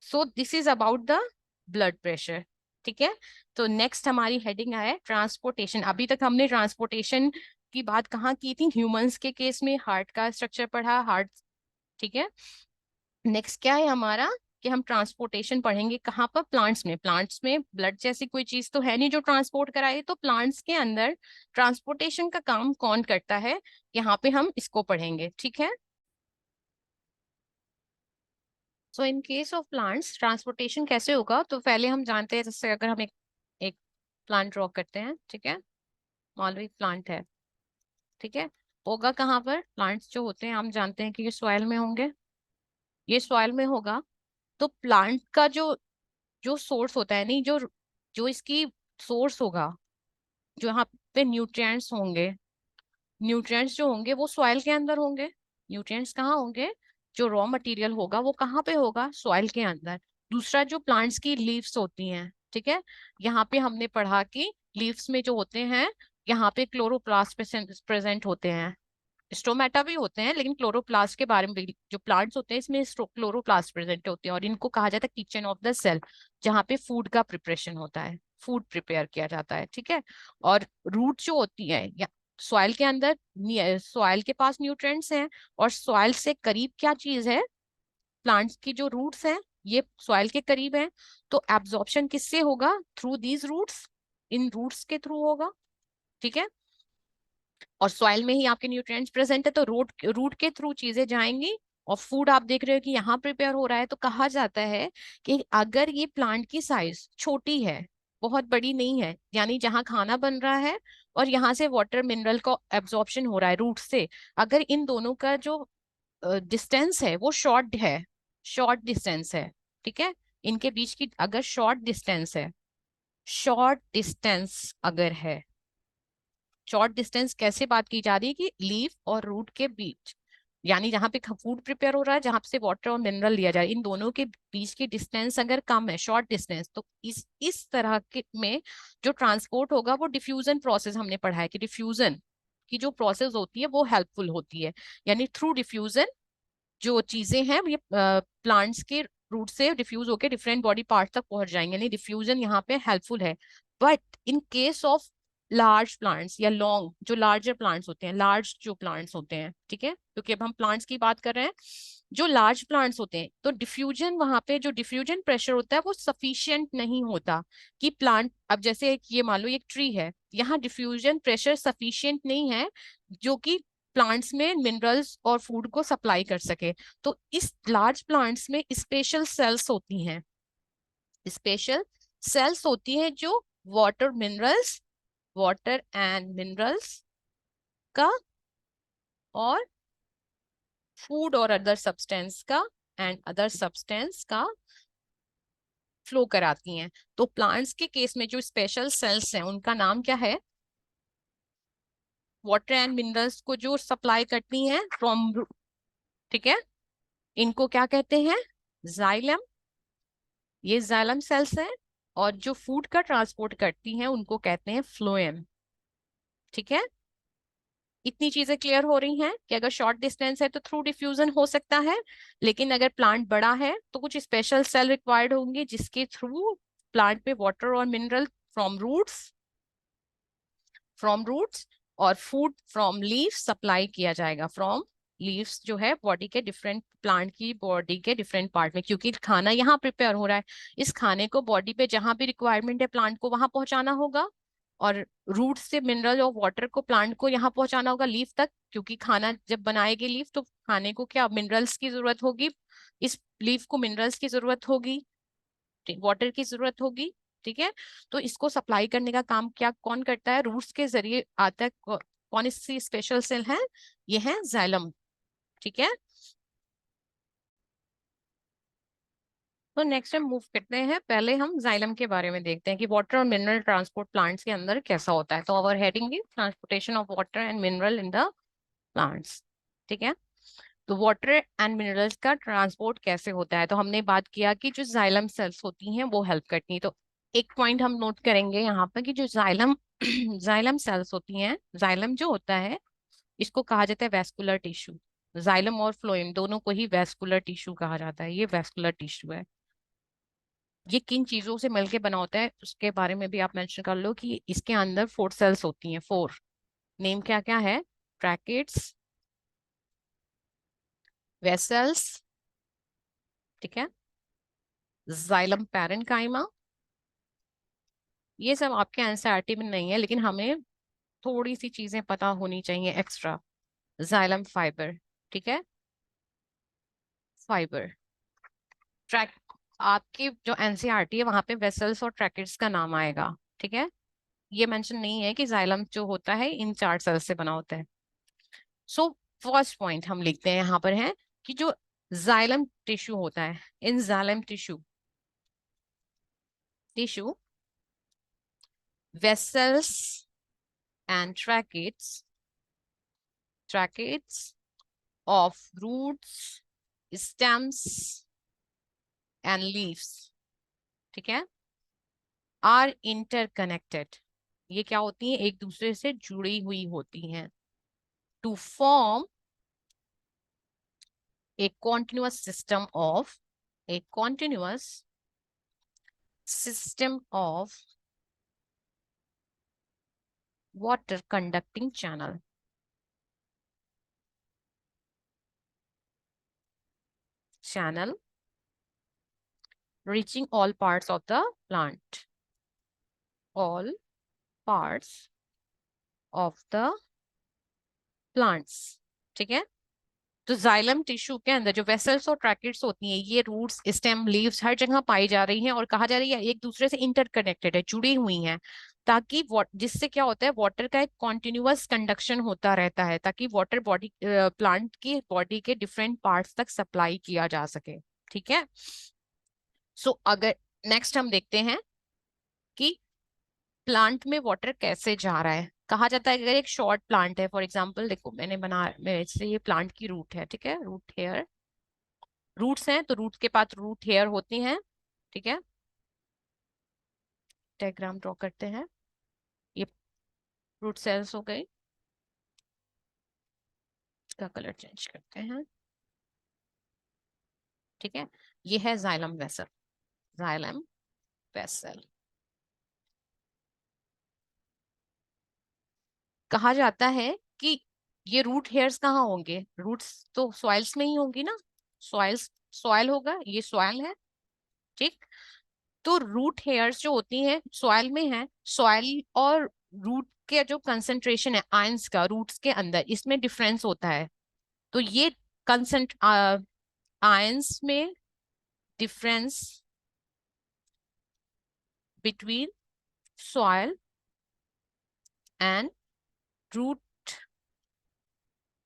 So this is about the blood pressure. ठीक है, तो नेक्स्ट हमारी हेडिंग है ट्रांसपोर्टेशन। अभी तक हमने ट्रांसपोर्टेशन की बात कहाँ की थी, ह्यूमंस के केस में हार्ट का स्ट्रक्चर पढ़ा, हार्ट। ठीक है, नेक्स्ट क्या है हमारा कि हम ट्रांसपोर्टेशन पढ़ेंगे कहाँ पर, प्लांट्स में। प्लांट्स में ब्लड जैसी कोई चीज तो है नहीं जो ट्रांसपोर्ट कराए, तो प्लांट्स के अंदर ट्रांसपोर्टेशन का काम कौन करता है, यहाँ पे हम इसको पढ़ेंगे। ठीक है, so in case of plants transportation कैसे होगा, तो पहले हम जानते हैं, जैसे अगर हम एक प्लांट ड्रॉ करते हैं, ठीक है, मालवी प्लांट है, ठीक है, होगा कहाँ पर, प्लांट्स जो होते हैं हम जानते हैं कि ये सॉइल में होंगे, ये सॉइल में होगा। तो प्लांट का जो जो सोर्स होता है, नहीं, जो जो इसकी सोर्स होगा, जो यहाँ पे न्यूट्रिएंट्स होंगे, न्यूट्रिएंट्स जो होंगे वो सॉइल के अंदर होंगे। न्यूट्रिएंट्स कहाँ होंगे, जो रॉ मटेरियल होगा वो कहाँ पे होगा, सॉइल के अंदर। दूसरा, जो प्लांट्स की लीव्स होती हैं, ठीक है, यहाँ पे हमने पढ़ा कि लीव्स में जो होते हैं, यहाँ पे क्लोरोप्लास्ट प्रेजेंट होते हैं। स्टोमेटा भी होते हैं, लेकिन क्लोरोप्लास्ट के बारे में जो प्लांट्स होते हैं इसमें क्लोरोप्लास्ट प्रेजेंट होते हैं, और इनको कहा जाता है किचन ऑफ द सेल, जहाँ पे फूड का प्रिपरेशन होता है, फूड प्रिपेयर किया जाता है। ठीक है, और रूट जो होती है या सॉइल के अंदर, सॉइल के पास न्यूट्रिएंट्स हैं, और सॉइल से करीब क्या चीज है, प्लांट्स की जो रूट्स हैं ये सॉइल के करीब हैं, तो एब्जॉर्प्शन किससे होगा, थ्रू दीज रूट्स, इन रूट्स के थ्रू होगा। ठीक है, और सॉइल में ही आपके न्यूट्रिएंट्स प्रेजेंट है, तो रूट रूट के थ्रू चीजें जाएंगी, और फूड आप देख रहे हो कि यहाँ प्रिपेयर हो रहा है। तो कहा जाता है कि अगर ये प्लांट की साइज छोटी है, बहुत बड़ी नहीं है, यानी जहाँ खाना बन रहा है और यहाँ से वाटर मिनरल का एब्जॉर्प्शन हो रहा है रूट से, अगर इन दोनों का जो डिस्टेंस है वो शॉर्ट है, शॉर्ट डिस्टेंस है, ठीक है, इनके बीच की अगर शॉर्ट डिस्टेंस है, शॉर्ट डिस्टेंस अगर है, शॉर्ट डिस्टेंस कैसे बात की जा रही है कि लीफ और रूट के बीच, यानी जहां पे फूड प्रिपेयर हो रहा है, जहां से वाटर और मिनरल लिया जा रहा है, इन दोनों के बीच की डिस्टेंस अगर कम है, शॉर्ट डिस्टेंस, तो इस तरह के में जो ट्रांसपोर्ट होगा वो डिफ्यूजन प्रोसेस हमने पढ़ा है कि डिफ्यूजन की जो प्रोसेस होती है वो हेल्पफुल होती है, यानी थ्रू डिफ्यूजन जो चीजें हैं ये प्लांट्स के रूट से डिफ्यूज होकर डिफरेंट बॉडी पार्ट तक पहुंच जाएंगे, यानी डिफ्यूजन यहाँ पे हेल्पफुल है। But in case of large plants या लॉन्ग, जो लार्जर प्लांट्स होते हैं, लार्ज जो प्लांट्स होते हैं, ठीक है, क्योंकि अब हम प्लांट्स की बात कर रहे हैं, जो लार्ज प्लांट्स होते हैं, तो डिफ्यूजन वहां पे जो डिफ्यूजन प्रेशर होता है वो सफिशिएंट नहीं होता कि प्लांट, अब जैसे ये मान लो एक ट्री है, यहाँ डिफ्यूजन प्रेशर सफिशिएंट नहीं है जो कि प्लांट्स में मिनरल्स और फूड को सप्लाई कर सके। तो इस लार्ज प्लांट्स में स्पेशल सेल्स होती हैं, स्पेशल सेल्स होती हैं जो water minerals, water and minerals का और फूड और अदर सब्सटेंस का एंड अदर सब्सटेंस का फ्लो कराती हैं। तो प्लांट्स के केस में जो स्पेशल सेल्स हैं उनका नाम क्या है, वाटर एंड मिनरल्स को जो सप्लाई करती हैं फ्रॉम, ठीक है, इनको क्या कहते हैं, जाइलम, ये जाइलम सेल्स हैं, और जो फूड का ट्रांसपोर्ट करती हैं उनको कहते हैं फ्लोएम। ठीक है, इतनी चीजें क्लियर हो रही हैं कि अगर शॉर्ट डिस्टेंस है तो थ्रू डिफ्यूजन हो सकता है, लेकिन अगर प्लांट बड़ा है तो कुछ स्पेशल सेल रिक्वायर्ड होंगे जिसके थ्रू प्लांट में वाटर और मिनरल फ्रॉम रूट्स और फूड फ्रॉम लीव्स सप्लाई किया जाएगा, फ्रॉम लीव्स जो है बॉडी के डिफरेंट, प्लांट की बॉडी के डिफरेंट पार्ट में, क्योंकि खाना यहाँ प्रिपेयर हो रहा है, इस खाने को बॉडी पे जहां भी रिक्वायरमेंट है प्लांट को वहां पहुंचाना होगा, और रूट से मिनरल और वाटर को प्लांट को यहाँ पहुंचाना होगा लीफ तक, क्योंकि खाना जब बनाएगी लीफ तो खाने को क्या मिनरल्स की जरूरत होगी, इस लीफ को मिनरल्स की जरूरत होगी, वाटर की जरूरत होगी। ठीक है, तो इसको सप्लाई करने का काम क्या कौन करता है, रूट्स के जरिए आता है, कौन सी स्पेशल सेल है, ये है जाइलम। ठीक है, तो नेक्स्ट हम मूव करते हैं, पहले हम जाइलम के बारे में देखते हैं कि वाटर और मिनरल ट्रांसपोर्ट प्लांट्स के अंदर कैसा होता है। तो our heading is transportation of water and mineral in the plants. ठीक है, तो वाटर एंड मिनरल्स का ट्रांसपोर्ट कैसे होता है, तो हमने बात किया कि जो जाइलम सेल्स होती हैं वो हेल्प करती हैं। तो एक पॉइंट हम नोट करेंगे यहाँ पर कि जो जाइलम जाइलम सेल्स होती हैं, जाइलम जो होता है इसको कहा जाता है वेस्कुलर टिश्यू। जाइलम और फ्लोएम दोनों को ही वेस्कुलर टिश्यू कहा जाता है, ये वेस्कुलर टिश्यू है। ये किन चीजों से मिलके बना होता है उसके बारे में भी आप मेंशन कर लो कि इसके अंदर 4 सेल्स होती हैं। 4 नेम क्या क्या है? ट्रैकेट्स, वेसल्स, ठीक है, जाइलम पैरेन्काइमा। ये सब आपके एनसीईआरटी में नहीं है, लेकिन हमें थोड़ी सी चीजें पता होनी चाहिए एक्स्ट्रा। जाइलम फाइबर, ठीक है, फाइबर ट्रैक। आपकी जो एनसीईआरटी है वहां पे वेसल्स और ट्रैकेट्स का नाम आएगा। ठीक है, ये मेंशन नहीं है कि जाइलम जो होता है इन 4 सेल्स से बना होता है। सो फर्स्ट पॉइंट हम लिखते हैं यहाँ पर है कि जो जाइलम टिश्यू होता है, in xylem tissue tissue vessels and tracheids of roots, stems and leaves, ठीक है, आर इंटरकनेक्टेड। ये क्या होती हैं? एक दूसरे से जुड़ी हुई होती हैं to form a continuous system of a continuous system of water conducting channel reaching all parts of the plant, all parts of the plants। ठीक है, तो जाइलम टिश्यू के अंदर जो वेसल्स और ट्रैकेट्स होती हैं ये रूट्स, स्टेम, लीव्स हर जगह पाई जा रही हैं और कहा जा रही है एक दूसरे से इंटरकनेक्टेड है, जुड़ी हुई हैं, ताकि जिससे क्या होता है वाटर का एक कॉन्टिन्यूअस कंडक्शन होता रहता है, ताकि वाटर बॉडी प्लांट की बॉडी के डिफरेंट पार्ट्स तक सप्लाई किया जा सके। ठीक है, सो अगर नेक्स्ट हम देखते हैं कि प्लांट में वाटर कैसे जा रहा है। कहा जाता है कि अगर एक शॉर्ट प्लांट है, फॉर एग्जांपल देखो मैंने बना मेरे से ये प्लांट की रूट है, ठीक है, रूट हेयर, रूट्स हैं तो रूट के पास रूट हेयर होती हैं। ठीक है, डायग्राम ड्रॉ करते हैं, ये रूट सेल्स हो गई, इसका कलर चेंज करते हैं। ठीक है, ये है जाइलम वेसल, जाइलम वेसल। कहा जाता है कि ये रूट हेयर्स कहाँ होंगे? रूट्स तो सॉइल्स में ही होंगी ना, सॉइल्स, सॉइल होगा, ये सॉइल है। ठीक, तो रूट हेयर्स जो होती हैं सॉइल में है, सॉइल और रूट के जो कंसंट्रेशन है आयंस का रूट्स के अंदर, इसमें डिफरेंस होता है। तो ये कंसेंट आयंस में difference between soil and root,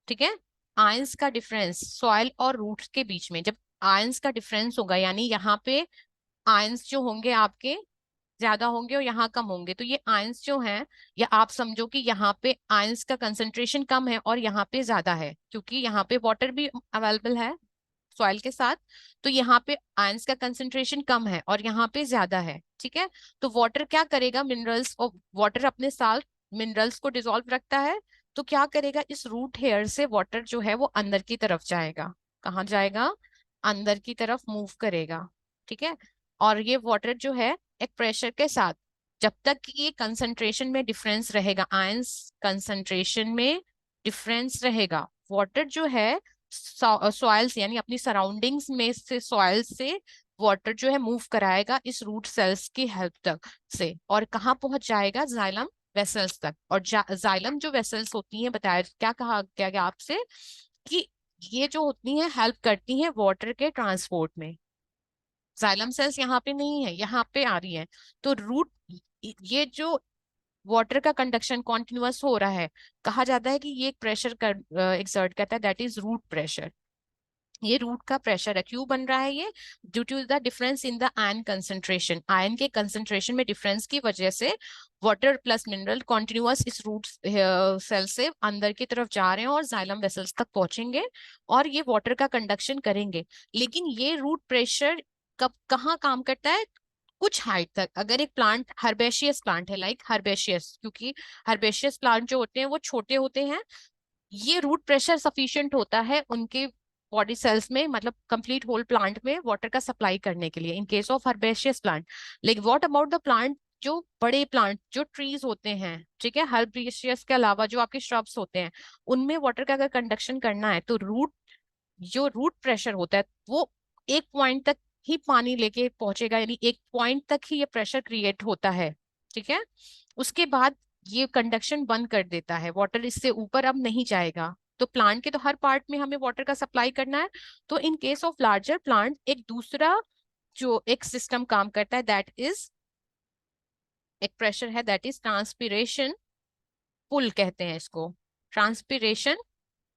ठीक है, आयंस का डिफरेंस सॉइल और रूट्स के बीच में, जब आयंस का डिफरेंस होगा यानी यहाँ पे आयंस जो होंगे आपके ज्यादा होंगे और यहाँ कम होंगे, तो ये आयंस जो हैं, या आप समझो कि यहाँ पे आयंस का कंसंट्रेशन कम है और यहाँ पे ज्यादा है, क्योंकि यहाँ पे वाटर भी अवेलेबल है सॉइल के साथ, तो यहाँ पे आयंस का कंसंट्रेशन कम है और यहाँ पे ज्यादा है। ठीक है, तो वाटर क्या करेगा, मिनरल्स और वाटर अपने साथ मिनरल्स को डिसॉल्व रखता है, तो क्या करेगा इस रूट हेयर से वाटर जो है वो अंदर की तरफ जाएगा। कहाँ जाएगा? अंदर की तरफ मूव करेगा। ठीक है, और ये वाटर जो है एक प्रेशर के साथ, जब तक कि ये कंसंट्रेशन में डिफरेंस रहेगा, आयंस कंसंट्रेशन में डिफरेंस रहेगा, वाटर जो है सॉइल्स यानी अपनी सराउंडिंग्स में से सॉइल से वाटर जो है मूव कराएगा इस रूट सेल्स की हेल्प तक से, और कहाँ पहुंच जाएगा? जाइलम वेसल्स तक। और जाइलम जो वेसल्स होती हैं, बताया क्या कहा क्या गया आपसे कि ये जो होती हैं हेल्प करती हैं वाटर के ट्रांसपोर्ट में। जाइलम सेल्स यहाँ पे नहीं है, यहाँ पे आ रही है। तो रूट, ये जो वाटर का कंडक्शन कॉन्टिन्यूअस हो रहा है, कहा जाता है कि ये एक प्रेशर कर एक्सर्ट करता है, दैट इज रूट प्रेशर। ये रूट का प्रेशर है। क्यों बन रहा है ये? Due to the difference in the ion concentration, ion के कंसंट्रेशन में डिफरेंस की वजह से वाटर प्लस मिनरल कॉन्टिन्यूअस इस रूट सेल से अंदर की तरफ जा रहे हैं और जाइलम वेसल्स तक पहुंचेंगे और ये वाटर का कंडक्शन करेंगे। लेकिन ये रूट प्रेशर कब कहाँ काम करता है? कुछ हाइट तक। अगर एक प्लांट हर्बेशियस प्लांट है, लाइक हर्बेशियस, क्योंकि हर्बेशियस प्लांट जो होते हैं वो छोटे होते हैं, ये रूट प्रेशर सफिशिएंट होता है उनके बॉडी सेल्स में, मतलब कंप्लीट होल प्लांट में वाटर का सप्लाई करने के लिए, इन केस ऑफ हर्बेशियस प्लांट। लेकिन व्हाट अबाउट द प्लांट, जो बड़े प्लांट जो ट्रीज होते हैं, ठीक है, हर्बेशियस के अलावा जो आपके श्रब्स होते हैं, उनमें वाटर का अगर कंडक्शन करना है तो जो रूट प्रेशर होता है वो एक पॉइंट तक ही पानी लेके पहुंचेगा, यानी एक पॉइंट तक ही ये प्रेशर क्रिएट होता है। ठीक है, उसके बाद ये कंडक्शन बंद कर देता है, वाटर इससे ऊपर अब नहीं जाएगा। तो प्लांट के तो हर पार्ट में हमें वाटर का सप्लाई करना है। तो इन केस ऑफ लार्जर प्लांट एक दूसरा जो एक सिस्टम काम करता है, दैट इज एक प्रेशर है, दैट इज ट्रांसपिरेशन पुल कहते हैं इसको, ट्रांसपिरेशन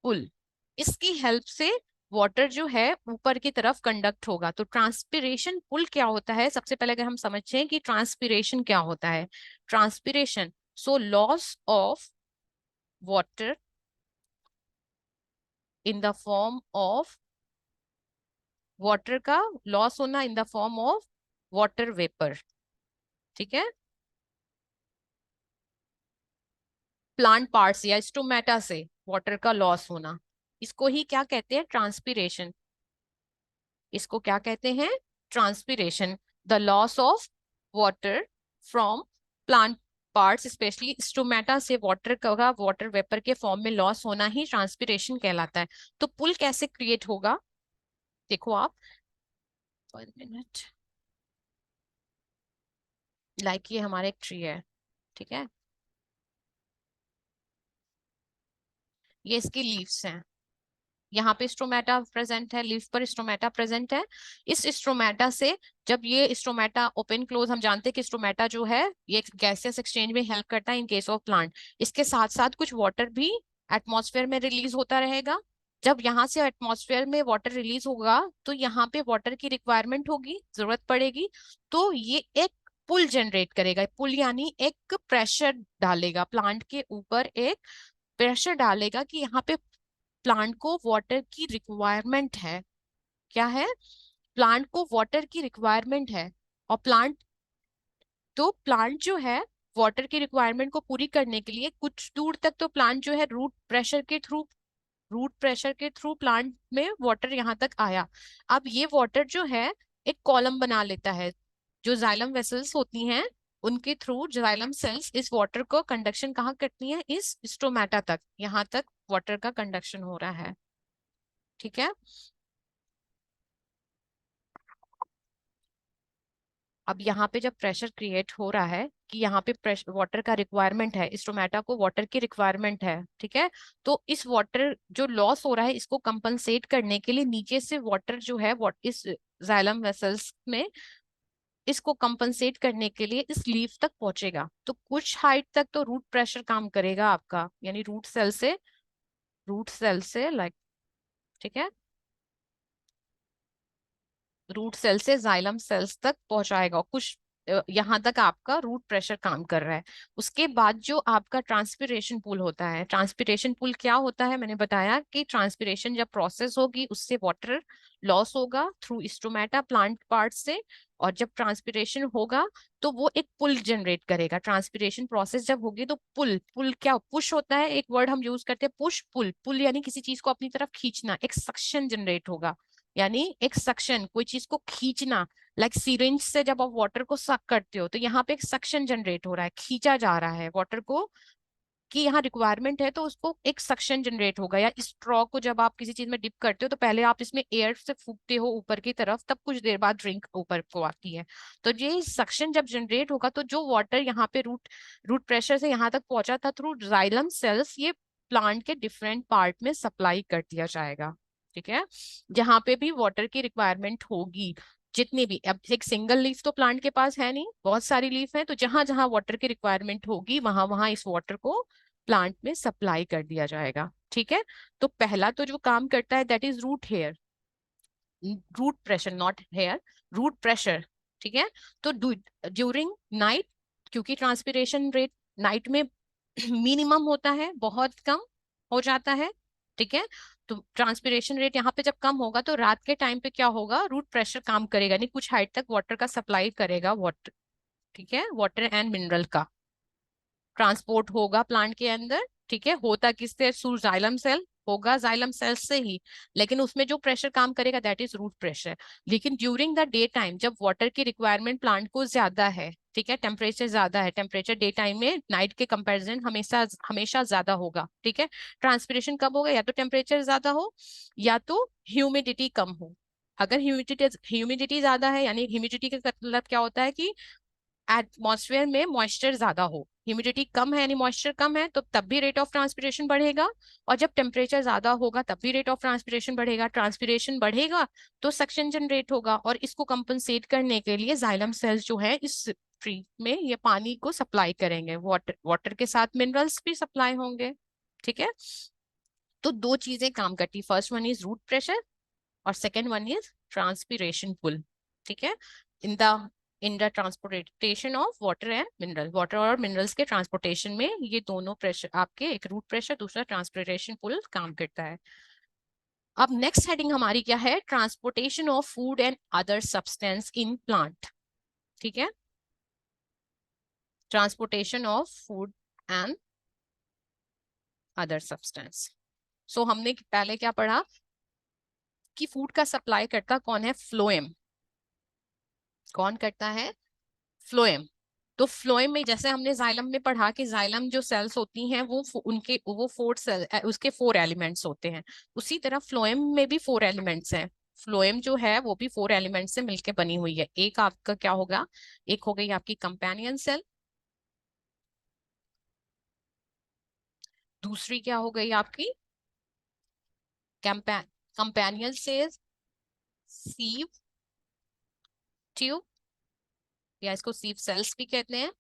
पुल। इसकी हेल्प से वाटर जो है ऊपर की तरफ कंडक्ट होगा। तो ट्रांसपिरेशन पुल क्या होता है? सबसे पहले अगर हम समझें कि ट्रांसपिरेशन क्या होता है। Transpiration, so loss of water in the form of, water का लॉस होना in the form of water vapour. ठीक है, प्लांट पार्ट्स या स्टोमेटा से वाटर का लॉस होना, इसको ही क्या कहते हैं? ट्रांसपिरेशन। इसको क्या कहते हैं? Transpiration. The loss of water from plant parts, specially stomata से वाटर का वाटर वेपर के फॉर्म में लॉस होना ही ट्रांसपिरेशन कहलाता है। तो पुल कैसे क्रिएट होगा? देखो आप, 1 मिनट, लाइक ये हमारा एक ट्री है, ठीक है, ये इसकी लीव्स हैं, यहाँ पे स्ट्रोमेटा प्रेजेंट है, लीफ पर स्ट्रोमेटा प्रेजेंट है। इस स्ट्रोमेटा से जब ये स्ट्रोमेटा ओपन क्लोज, हम जानते हैं कि स्ट्रोमेटा जो है ये गैसियस एक्सचेंज में हेल्प करता है इन केस ऑफ प्लांट। इसके साथ साथ कुछ वाटर भी एटमॉस्फेयर में रिलीज होता रहेगा। जब यहाँ से एटमॉस्फेयर में वाटर रिलीज होगा तो यहाँ पे वाटर की रिक्वायरमेंट होगी, जरूरत पड़ेगी। तो ये एक पुल जनरेट करेगा। पुल यानी एक प्रेशर डालेगा प्लांट के ऊपर, एक प्रेशर डालेगा कि यहाँ पे प्लांट को वाटर की रिक्वायरमेंट है। क्या है? प्लांट को वाटर की रिक्वायरमेंट है। और प्लांट जो है वाटर की रिक्वायरमेंट को पूरी करने के लिए कुछ दूर तक तो प्लांट जो है रूट प्रेशर के थ्रू प्लांट में वाटर यहाँ तक आया। अब ये वाटर जो है एक कॉलम बना लेता है। जो जाइलम वेसल्स होती हैं उनके थ्रू जाइलम सेल्स इस वाटर को कंडक्शन कहाँ करती हैं? इस स्टोमेटा तक, यहाँ तक वाटर का कंडक्शन हो रहा है। ठीक है, अब यहाँ पे जब प्रेशर क्रिएट हो रहा है कि यहाँ पे प्रेशर वाटर का रिक्वायरमेंट है, स्टोमेटा को वाटर की रिक्वायरमेंट है, ठीक है, तो इस वाटर जो लॉस हो रहा है इसको कंपनसेट करने के लिए नीचे से वाटर जो है इस जाइलम वेसल्स में, इसको कंपनसेट करने के लिए इस लीफ तक पहुंचेगा। तो कुछ हाइट तक तो रूट प्रेशर काम करेगा आपका, यानी रूट सेल से लाइक, ठीक है, रूट सेल से जाइलम सेल्स तक पहुंचाएगा। कुछ यहाँ तक आपका रूट प्रेशर काम कर रहा है। उसके बाद जो आपका ट्रांसपिरेशन पूल होता है, ट्रांसपिरेशन पूल क्या होता है? मैंने बताया कि ट्रांसपिरेशन जब प्रोसेस होगी उससे वाटर लॉस होगा थ्रू स्टोमेटा प्लांट पार्ट से, और जब ट्रांसपिरेशन होगा तो वो एक पुल जनरेट करेगा। ट्रांसपिरेशन प्रोसेस जब होगी तो पुल पुल क्या, पुश होता है, एक वर्ड हम यूज करते हैं पुश पुल। पुल यानी किसी चीज को अपनी तरफ खींचना, एक सक्शन जनरेट होगा, यानी एक सक्शन, कोई चीज को खींचना। लाइक सिरिंज से जब आप वाटर को सक करते हो तो यहाँ पे एक सक्शन जनरेट हो रहा है, खींचा जा रहा है वाटर को, कि यहाँ रिक्वायरमेंट है तो उसको एक सक्शन जनरेट होगा। या स्ट्रॉ को जब आप किसी चीज में डिप करते हो तो पहले आप इसमें एयर से फूकते हो ऊपर की तरफ, तब कुछ देर बाद ड्रिंक ऊपर को आती है। तो ये सक्शन जब जनरेट होगा तो जो वाटर यहाँ पे रूट रूट प्रेशर से यहाँ तक पहुंचा था थ्रू जाइलम सेल्स, ये प्लांट के डिफरेंट पार्ट में सप्लाई कर दिया जाएगा। ठीक है, जहाँ पे भी वाटर की रिक्वायरमेंट होगी, जितनी भी, अब एक सिंगल लीफ तो प्लांट के पास है नहीं, बहुत सारी लीफ है, तो जहां जहां वाटर की रिक्वायरमेंट होगी वहां वहां इस वाटर को प्लांट में सप्लाई कर दिया जाएगा। ठीक है, तो पहला तो जो काम करता है that is root hair. Root pressure, not hair, root pressure. ठीक है, तो ड्यूरिंग नाइट, क्योंकि ट्रांसपिरेशन रेट नाइट में मिनिमम होता है, बहुत कम हो जाता है। ठीक है, तो ट्रांसपिरेशन रेट यहाँ पे जब कम होगा तो रात के टाइम पे क्या होगा, रूट प्रेशर काम करेगा नहीं, कुछ हाइट तक वाटर का सप्लाई करेगा, वाटर। ठीक है, वाटर एंड मिनरल का ट्रांसपोर्ट होगा प्लांट के अंदर। ठीक है, होता किससे, थ्रू जाइलम सेल होगा, जाइलम सेल से ही। लेकिन उसमें जो प्रेशर काम करेगा दैट इज रूट प्रेशर। लेकिन ड्यूरिंग द डे टाइम जब वाटर की रिक्वायरमेंट प्लांट को ज्यादा है, ठीक है, टेम्परेचर ज्यादा है, टेम्परेचर डे टाइम में नाइट के कंपैरिजन हमेशा हमेशा ज्यादा होगा। ठीक है, ट्रांसपिरेशन कब होगा, या तो टेम्परेचर ज्यादा हो या तो ह्यूमिडिटी कम हो। अगर ह्यूमिडिटी ज्यादा है, यानी ह्यूमिडिटी का मतलब क्या होता है कि एटमॉस्फेयर में मॉइस्चर ज्यादा हो, ह्यूमिडिटी कम है यानी मॉइस्चर कम है, तो तब भी रेट ऑफ ट्रांसपिरेशन बढ़ेगा। और जब टेम्परेचर ज्यादा होगा तब भी रेट ऑफ ट्रांसपिरेशन बढ़ेगा। ट्रांसपिरेशन बढ़ेगा तो सक्शन जनरेट होगा, और इसको कंपनसेट करने के लिए जाइलम सेल्स जो है इस ट्री में ये पानी को सप्लाई करेंगे, वाटर वाटर के साथ मिनरल्स भी सप्लाई होंगे। ठीक है, तो दो चीजें काम करती, first one is root pressure और second one is transpiration pull. ठीक है, in the in the transportation of water and mineral, water और मिनरल्स के ट्रांसपोर्टेशन में ये दोनों प्रेशर आपके, एक रूट प्रेशर दूसरा ट्रांसपोर्टेशन पुल काम करता है। अब नेक्स्ट हेडिंग हमारी क्या है, transportation of food and other substance in plant. ठीक है, transportation of food and other substance. So हमने पहले क्या पढ़ा कि फूड का सप्लाई करता कौन है, फ्लोएम। कौन करता है, फ्लोएम। तो फ्लोएम में जैसे हमने जाइलम में पढ़ा कि जाइलम जो सेल्स होती हैं वो उनके वो फोर सेल, उसके फोर एलिमेंट्स होते हैं। उसी तरह फ्लोएम में भी फोर एलिमेंट्स हैं। फ्लोएम जो है वो भी फोर एलिमेंट्स से मिलकर बनी हुई है। एक आपका क्या होगा, एक हो गई आपकी कंपेनियन सेल, दूसरी क्या हो गई आपकी कंपेनियन सेल सीव ट्यूब, या इसको सीव सेल्स भी कहते हैं,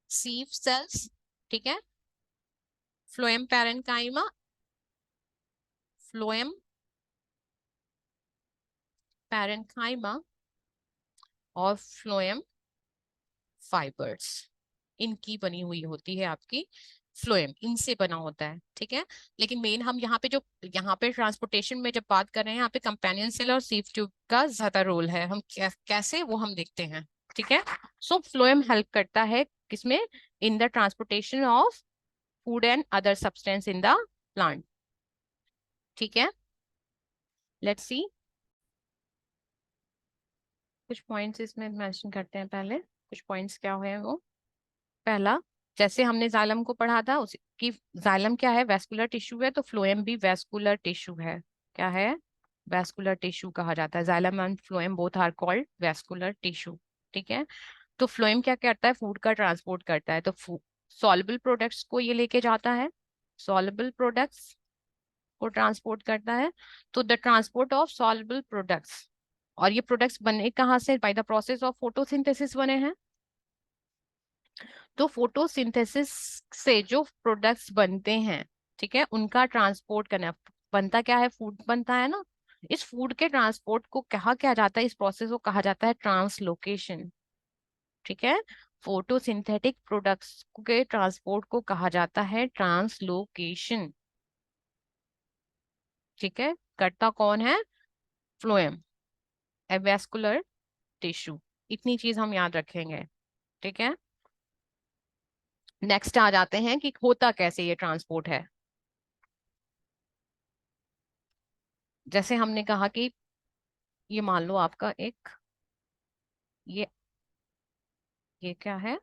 सीव सेल्स। ठीक है, फ्लोएम पैरेन्काइमा, फ्लोएम पैरेन्काइमा और फ्लोएम फाइबर्स, इनकी बनी हुई होती है आपकी फ्लोएम, इनसे बना होता है। ठीक है, लेकिन मेन हम यहाँ पे जो यहाँ पे ट्रांसपोर्टेशन में जब बात कर रहे हैं, यहाँ पे कंपेनियन सेल और सीव ट्यूब का ज्यादा रोल है। हम कैसे वो हम देखते हैं। ठीक है, सो फ्लोएम हेल्प करता है किसमें, इन the transportation of food and other substance in the plant. ठीक है, लेट्स सी कुछ पॉइंट्स इसमें मेंशन करते हैं। पहले कुछ पॉइंट्स क्या हुए हैं वो, पहला, जैसे हमने जाइलम को पढ़ा था उसकी, जाइलम क्या है, वेस्कुलर टिश्यू है, तो फ्लोएम भी वेस्कुलर टिश्यू है। क्या है, वेस्कुलर टिश्यू कहा जाता है। Xylem and phloem both are called vascular tissue. ठीक है, तो फ्लोएम क्या करता है, फूड का ट्रांसपोर्ट करता है, तो सॉल्युबल प्रोडक्ट्स को ये लेके जाता है, सॉल्युबल प्रोडक्ट्स को ट्रांसपोर्ट करता है। तो the transport of soluble products, और ये प्रोडक्ट्स बने कहाँ से, by the process of photosynthesis बने हैं। तो फोटोसिंथेसिस से जो प्रोडक्ट्स बनते हैं, ठीक है, उनका ट्रांसपोर्ट करना, बनता क्या है, फूड बनता है ना, इस फूड के ट्रांसपोर्ट को कहा क्या जाता है, इस प्रोसेस को कहा जाता है ट्रांसलोकेशन। ठीक है, फोटोसिंथेटिक प्रोडक्ट्स के ट्रांसपोर्ट को कहा जाता है ट्रांसलोकेशन। ठीक है, करता कौन है, फ्लोएम, एवेस्कुलर टिश्यू। इतनी चीज हम याद रखेंगे। ठीक है, नेक्स्ट आ जाते हैं कि होता कैसे ये ट्रांसपोर्ट है। जैसे हमने कहा कि ये मान लो आपका एक, ये ये क्या है,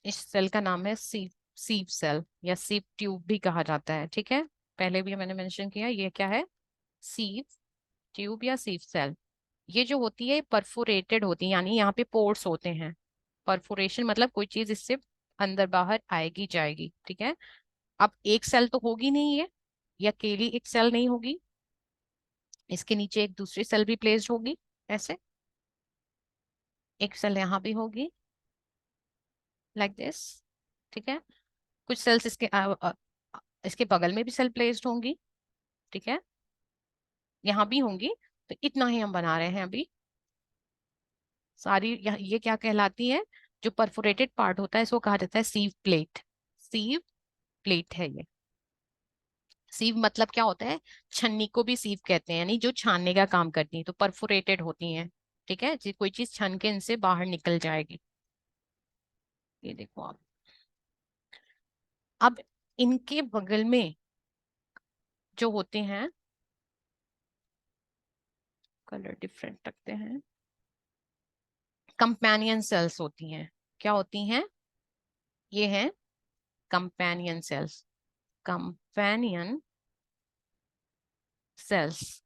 इस सेल का नाम है सीव, सीव सेल या सीव ट्यूब भी कहा जाता है। ठीक है, पहले भी मैंने मेंशन किया, ये क्या है, सीव ट्यूब या सीव सेल। ये जो होती है परफोरेटेड होती है, यानी यहाँ पे पोर्स होते हैं। परफोरेशन मतलब कोई चीज इससे अंदर बाहर आएगी जाएगी। ठीक है, अब एक सेल तो होगी नहीं ये, या अकेली एक सेल नहीं होगी, इसके नीचे एक दूसरी सेल भी प्लेस्ड होगी ऐसे, एक सेल यहाँ भी होगी लाइक दिस। ठीक है, कुछ सेल्स इसके इसके बगल में भी सेल प्लेस्ड होंगी। ठीक है, यहाँ भी होंगी। तो इतना ही हम बना रहे हैं अभी। सारी ये क्या कहलाती है, जो परफोरेटेड पार्ट होता है इसको कहा जाता है सीव प्लेट। सीव प्लेट है ये। सीव मतलब क्या होता है, छन्नी को भी सीव कहते हैं, यानी जो छानने का काम करती है, तो परफोरेटेड होती हैं। ठीक है जी, कोई चीज छन के इनसे बाहर निकल जाएगी। ये देखो आप। अब इनके बगल में जो होते हैं, कलर डिफरेंट रखते हैं, कंपेनियन सेल्स होती हैं। क्या होती हैं, ये हैं कंपेनियन सेल्स। कंपेनियन सेल्स,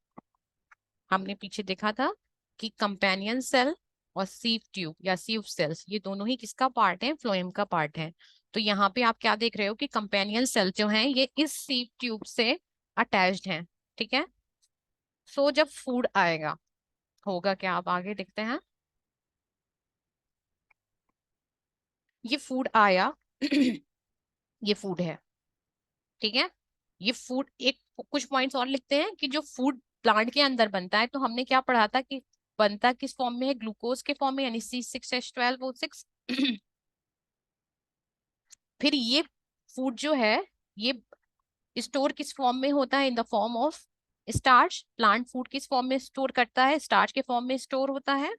हमने पीछे देखा था कि कंपेनियन सेल और सीव ट्यूब या सीव सेल्स, ये दोनों ही किसका पार्ट है, फ्लोएम का पार्ट है। तो यहाँ पे आप क्या देख रहे हो कि कंपेनियन सेल जो है ये इस सीव ट्यूब से अटैच्ड हैं। ठीक है, सो जब फूड आएगा होगा क्या, आप आगे देखते हैं। ये फूड आया ये फूड है। ठीक है, ये फूड, एक कुछ पॉइंट्स और लिखते हैं कि जो फूड प्लांट के अंदर बनता है, तो हमने क्या पढ़ा था कि बनता किस फॉर्म में है, ग्लूकोज के फॉर्म में, यानी C6H12O6। फिर ये फूड जो है ये स्टोर किस फॉर्म में होता है, in the form of starch. Plant food किस फॉर्म में स्टोर करता है, स्टार्च के फॉर्म में स्टोर होता है।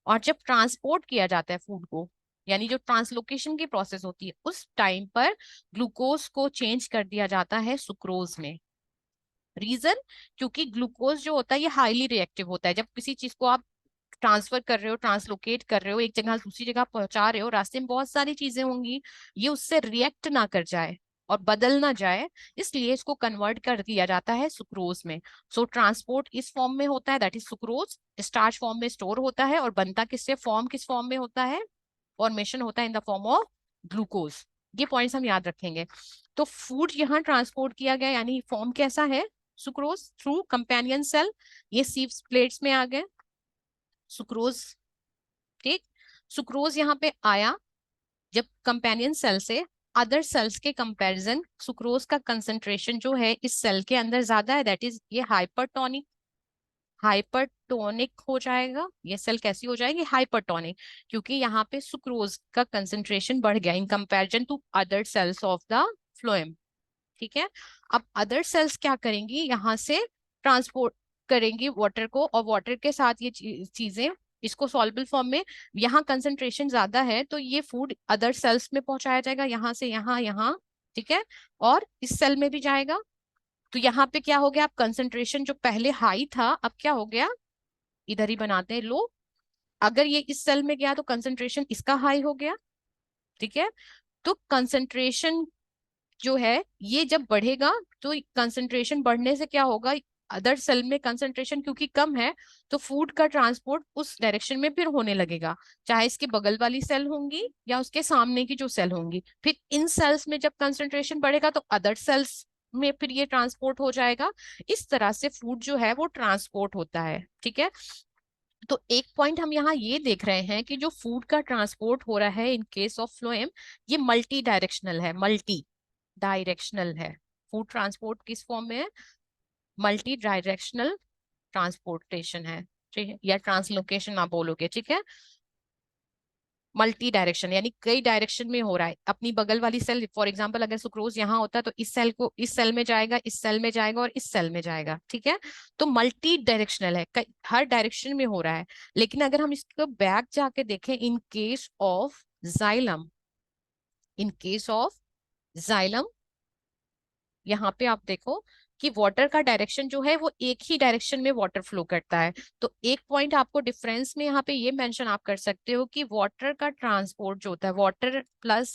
और जब ट्रांसपोर्ट किया जाता है फूड को, यानी जो ट्रांसलोकेशन की प्रोसेस होती है, उस टाइम पर ग्लूकोज को चेंज कर दिया जाता है सुक्रोज में। रीजन, क्योंकि ग्लूकोज जो होता है ये हाईली रिएक्टिव होता है। जब किसी चीज को आप ट्रांसफर कर रहे हो, ट्रांसलोकेट कर रहे हो, एक जगह से दूसरी जगह पहुंचा रहे हो, रास्ते में बहुत सारी चीजें होंगी, ये उससे रिएक्ट ना कर जाए और बदल ना जाए, इसलिए इसको कन्वर्ट कर दिया जाता है सुक्रोज में। सो ट्रांसपोर्ट इस फॉर्म में होता है, that is sucrose, starch form में स्टोर होता है, और बनता किससे, फॉर्म किस फॉर्म में होता है, फॉर्मेशन होता है in the form of glucose. ये पॉइंट्स हम याद रखेंगे। तो फूड यहाँ ट्रांसपोर्ट किया गया, यानी फॉर्म कैसा है, सुक्रोज थ्रू कंपेनियन सेल, ये सीव प्लेट्स में आ गए सुक्रोज। ठीक, सुक्रोज यहाँ पे आया जब कंपेनियन सेल से, अदर सेल्स के कंपैरिजन सुक्रोज का कंसंट्रेशन जो है इस सेल के अंदर ज्यादा है, दैट इज ये हाइपरटोनिक, हाइपरटोनिक हो जाएगा। ये सेल कैसी हो जाएगी, हाइपरटोनिक, क्योंकि यहाँ पे सुक्रोज का कंसंट्रेशन बढ़ गया in comparison to other cells of the phloem. ठीक है, अब अदर सेल्स क्या करेंगी, यहाँ से ट्रांसपोर्ट करेंगी वाटर को, और वाटर के साथ ये चीजें इसको सॉल्युबल फॉर्म में, यहाँ कंसंट्रेशन ज्यादा है तो ये फूड अदर सेल्स में पहुंचाया जाएगा, यहाँ से यहाँ यहाँ। ठीक है, और इस सेल में भी जाएगा। तो यहाँ पे क्या हो गया, अब कंसंट्रेशन जो पहले हाई था अब क्या हो गया, इधर ही बनाते हैं लो। अगर ये इस सेल में गया तो कंसंट्रेशन इसका हाई हो गया। ठीक है, तो कंसंट्रेशन जो है ये जब बढ़ेगा, तो कंसंट्रेशन बढ़ने से क्या होगा, अदर सेल में कंसंट्रेशन क्योंकि कम है, तो फूड का ट्रांसपोर्ट उस डायरेक्शन में फिर होने लगेगा, चाहे इसके बगल वाली सेल होंगी या उसके सामने की जो सेल होंगी। फिर इन सेल्स में जब कंसंट्रेशन बढ़ेगा तो अदर सेल्स में फिर ये ट्रांसपोर्ट हो जाएगा। इस तरह से फूड जो है वो ट्रांसपोर्ट होता है। ठीक है, तो एक पॉइंट हम यहाँ ये देख रहे हैं कि जो फूड का ट्रांसपोर्ट हो रहा है इन केस ऑफ फ्लोएम, ये मल्टी डायरेक्शनल है, मल्टी डायरेक्शनल है। फूड ट्रांसपोर्ट किस फॉर्म में है, मल्टी डायरेक्शनल ट्रांसपोर्टेशन है। ठीक है, या ट्रांसलोकेशन आप बोलोगे। ठीक है, मल्टी डायरेक्शन यानी कई डायरेक्शन में हो रहा है। अपनी बगल वाली सेल, फॉर एग्जांपल अगर सुक्रोज यहाँ होता है तो इस सेल को, इस सेल में जाएगा, इस सेल में जाएगा और इस सेल में जाएगा। ठीक है, तो मल्टी डायरेक्शनल है, हर डायरेक्शन में हो रहा है। लेकिन अगर हम इसको बैक जाके देखें, इन case of xylem, in case of xylem, यहाँ पे आप देखो कि वाटर का डायरेक्शन जो है वो एक ही डायरेक्शन में वाटर फ्लो करता है। तो एक पॉइंट आपको डिफरेंस में यहाँ पे ये मेंशन आप कर सकते हो कि वाटर का ट्रांसपोर्ट जो होता है, वाटर प्लस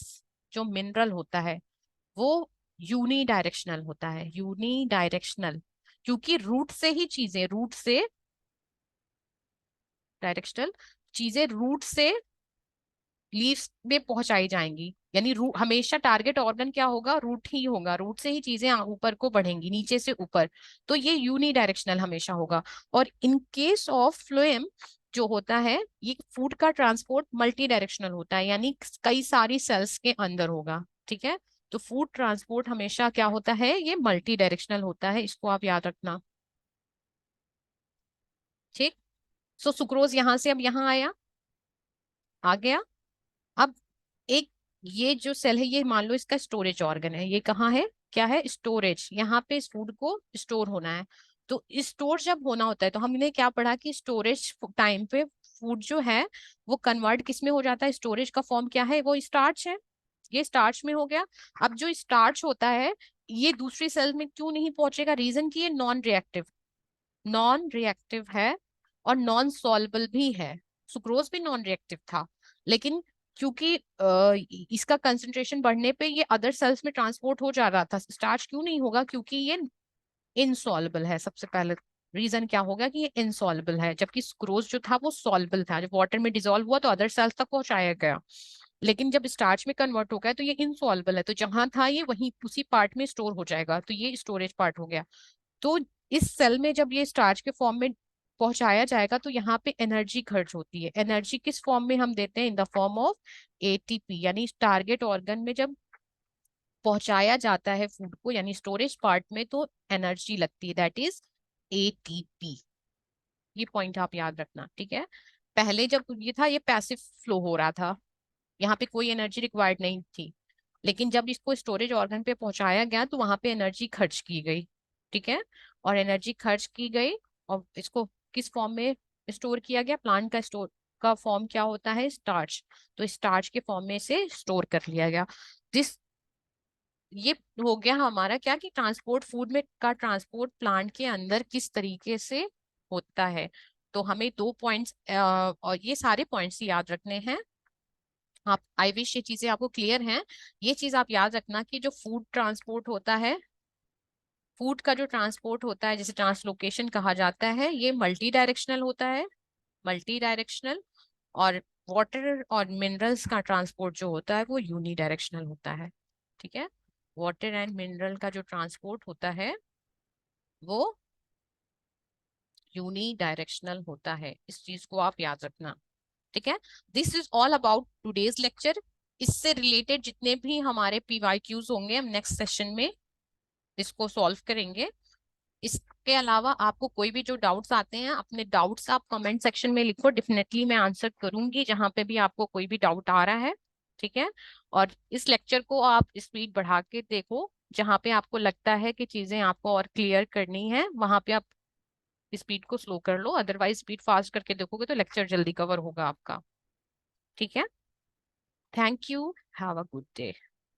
जो मिनरल होता है वो यूनी डायरेक्शनल होता है, यूनी डायरेक्शनल, क्योंकि रूट से ही चीजें, रूट से डायरेक्शनल चीजें रूट से लीव्स में पहुंचाई जाएंगी, यानी रूट हमेशा टारगेट ऑर्गन क्या होगा, रूट ही होगा, रूट से ही चीजें ऊपर को बढ़ेंगी, नीचे से ऊपर। तो ये यूनी डायरेक्शनल हमेशा होगा। और इन केस ऑफ फ्लोएम जो होता है, ये फूड का ट्रांसपोर्ट मल्टी डायरेक्शनल होता है, यानी कई सारी सेल्स के अंदर होगा। ठीक है, तो फूड ट्रांसपोर्ट हमेशा क्या होता है, ये मल्टी डायरेक्शनल होता है, इसको आप याद रखना। ठीक। सो सुक्रोज यहां से अब यहाँ आया, आ गया। अब एक, ये जो सेल है ये मान लो इसका स्टोरेज ऑर्गन है, ये कहाँ है, क्या है, स्टोरेज। यहाँ पे इस फूड को स्टोर होना है। तो स्टोर जब होना होता है तो हमने क्या पढ़ा कि स्टोरेज टाइम पे फूड जो है वो कन्वर्ट किस में हो जाता है, स्टोरेज का फॉर्म क्या है, वो स्टार्च है। ये स्टार्च में हो गया। अब जो स्टार्च होता है ये दूसरी सेल में क्यों नहीं पहुंचेगा, रीजन की ये नॉन रिएक्टिव, नॉन रिएक्टिव है और नॉन सॉल्युबल भी है। सुक्रोज भी नॉन रिएक्टिव था, लेकिन क्योंकि इसका कंसंट्रेशन बढ़ने पे ये अदर सेल्स में ट्रांसपोर्ट हो जा रहा था, स्टार्च क्यों नहीं होगा, क्योंकि ये इनसॉल्युबल है। सबसे पहले रीजन क्या होगा कि ये इनसॉल्युबल है, जबकि सुक्रोज जो था वो सॉल्युबल था, जब वाटर में डिसॉल्व हुआ तो अदर सेल्स तक पहुंचाया गया, लेकिन जब स्टार्च में कन्वर्ट हो गया तो ये इनसॉल्युबल है, तो जहां था ये वहीं उसी पार्ट में स्टोर हो जाएगा, तो ये स्टोरेज पार्ट हो गया। तो इस सेल में जब ये स्टार्च के फॉर्म में पहुंचाया जाएगा तो यहाँ पे एनर्जी खर्च होती है। एनर्जी किस फॉर्म में हम देते हैं, in the form of ATP, यानी टारगेट ऑर्गन में जब पहुंचाया जाता है फूड को, यानी स्टोरेज पार्ट में, तो एनर्जी लगती है, दैट इज एटीपी। ये पॉइंट आप याद रखना, ठीक है। पहले जब ये था ये पैसिव फ्लो हो रहा था, यहाँ पे कोई एनर्जी रिक्वायर्ड नहीं थी, लेकिन जब इसको स्टोरेज ऑर्गन पे पहुंचाया गया तो वहां पे एनर्जी खर्च की गई, ठीक है। और एनर्जी खर्च की गई और इसको किस फॉर्म में स्टोर किया गया, प्लांट का स्टोर का फॉर्म क्या होता है, स्टार्च, तो स्टार्च के फॉर्म में से स्टोर कर लिया गया। जिस ये हो गया हमारा क्या कि ट्रांसपोर्ट, फूड में का ट्रांसपोर्ट प्लांट के अंदर किस तरीके से होता है। तो हमें दो पॉइंट्स और ये सारे पॉइंट्स याद रखने हैं। आप, आई विश ये चीजें आपको क्लियर हैं। ये चीज आप याद रखना कि जो फूड ट्रांसपोर्ट होता है, फूड का जो ट्रांसपोर्ट होता है जिसे ट्रांसलोकेशन कहा जाता है, ये मल्टी डायरेक्शनल होता है, मल्टी डायरेक्शनल। और वाटर और मिनरल्स का ट्रांसपोर्ट जो होता है वो यूनी डायरेक्शनल होता है, ठीक है। वाटर एंड मिनरल का जो ट्रांसपोर्ट होता है वो यूनी डायरेक्शनल होता है, इस चीज को आप याद रखना, ठीक है। This is all about today's lecture. इससे रिलेटेड जितने भी हमारे पीवाईक्यूज होंगे हम नेक्स्ट सेशन में इसको सॉल्व करेंगे। इसके अलावा आपको कोई भी जो डाउट्स आते हैं, अपने डाउट्स आप कमेंट सेक्शन में लिखो, डेफिनेटली मैं आंसर करूंगी जहां पे भी आपको कोई भी डाउट आ रहा है, ठीक है। और इस लेक्चर को आप स्पीड बढ़ा के देखो, जहां पे आपको लगता है कि चीजें आपको और क्लियर करनी है वहां पे आप स्पीड को स्लो कर लो, अदरवाइज स्पीड फास्ट करके देखोगे तो लेक्चर जल्दी कवर होगा आपका, ठीक है। Thank you, have a good day.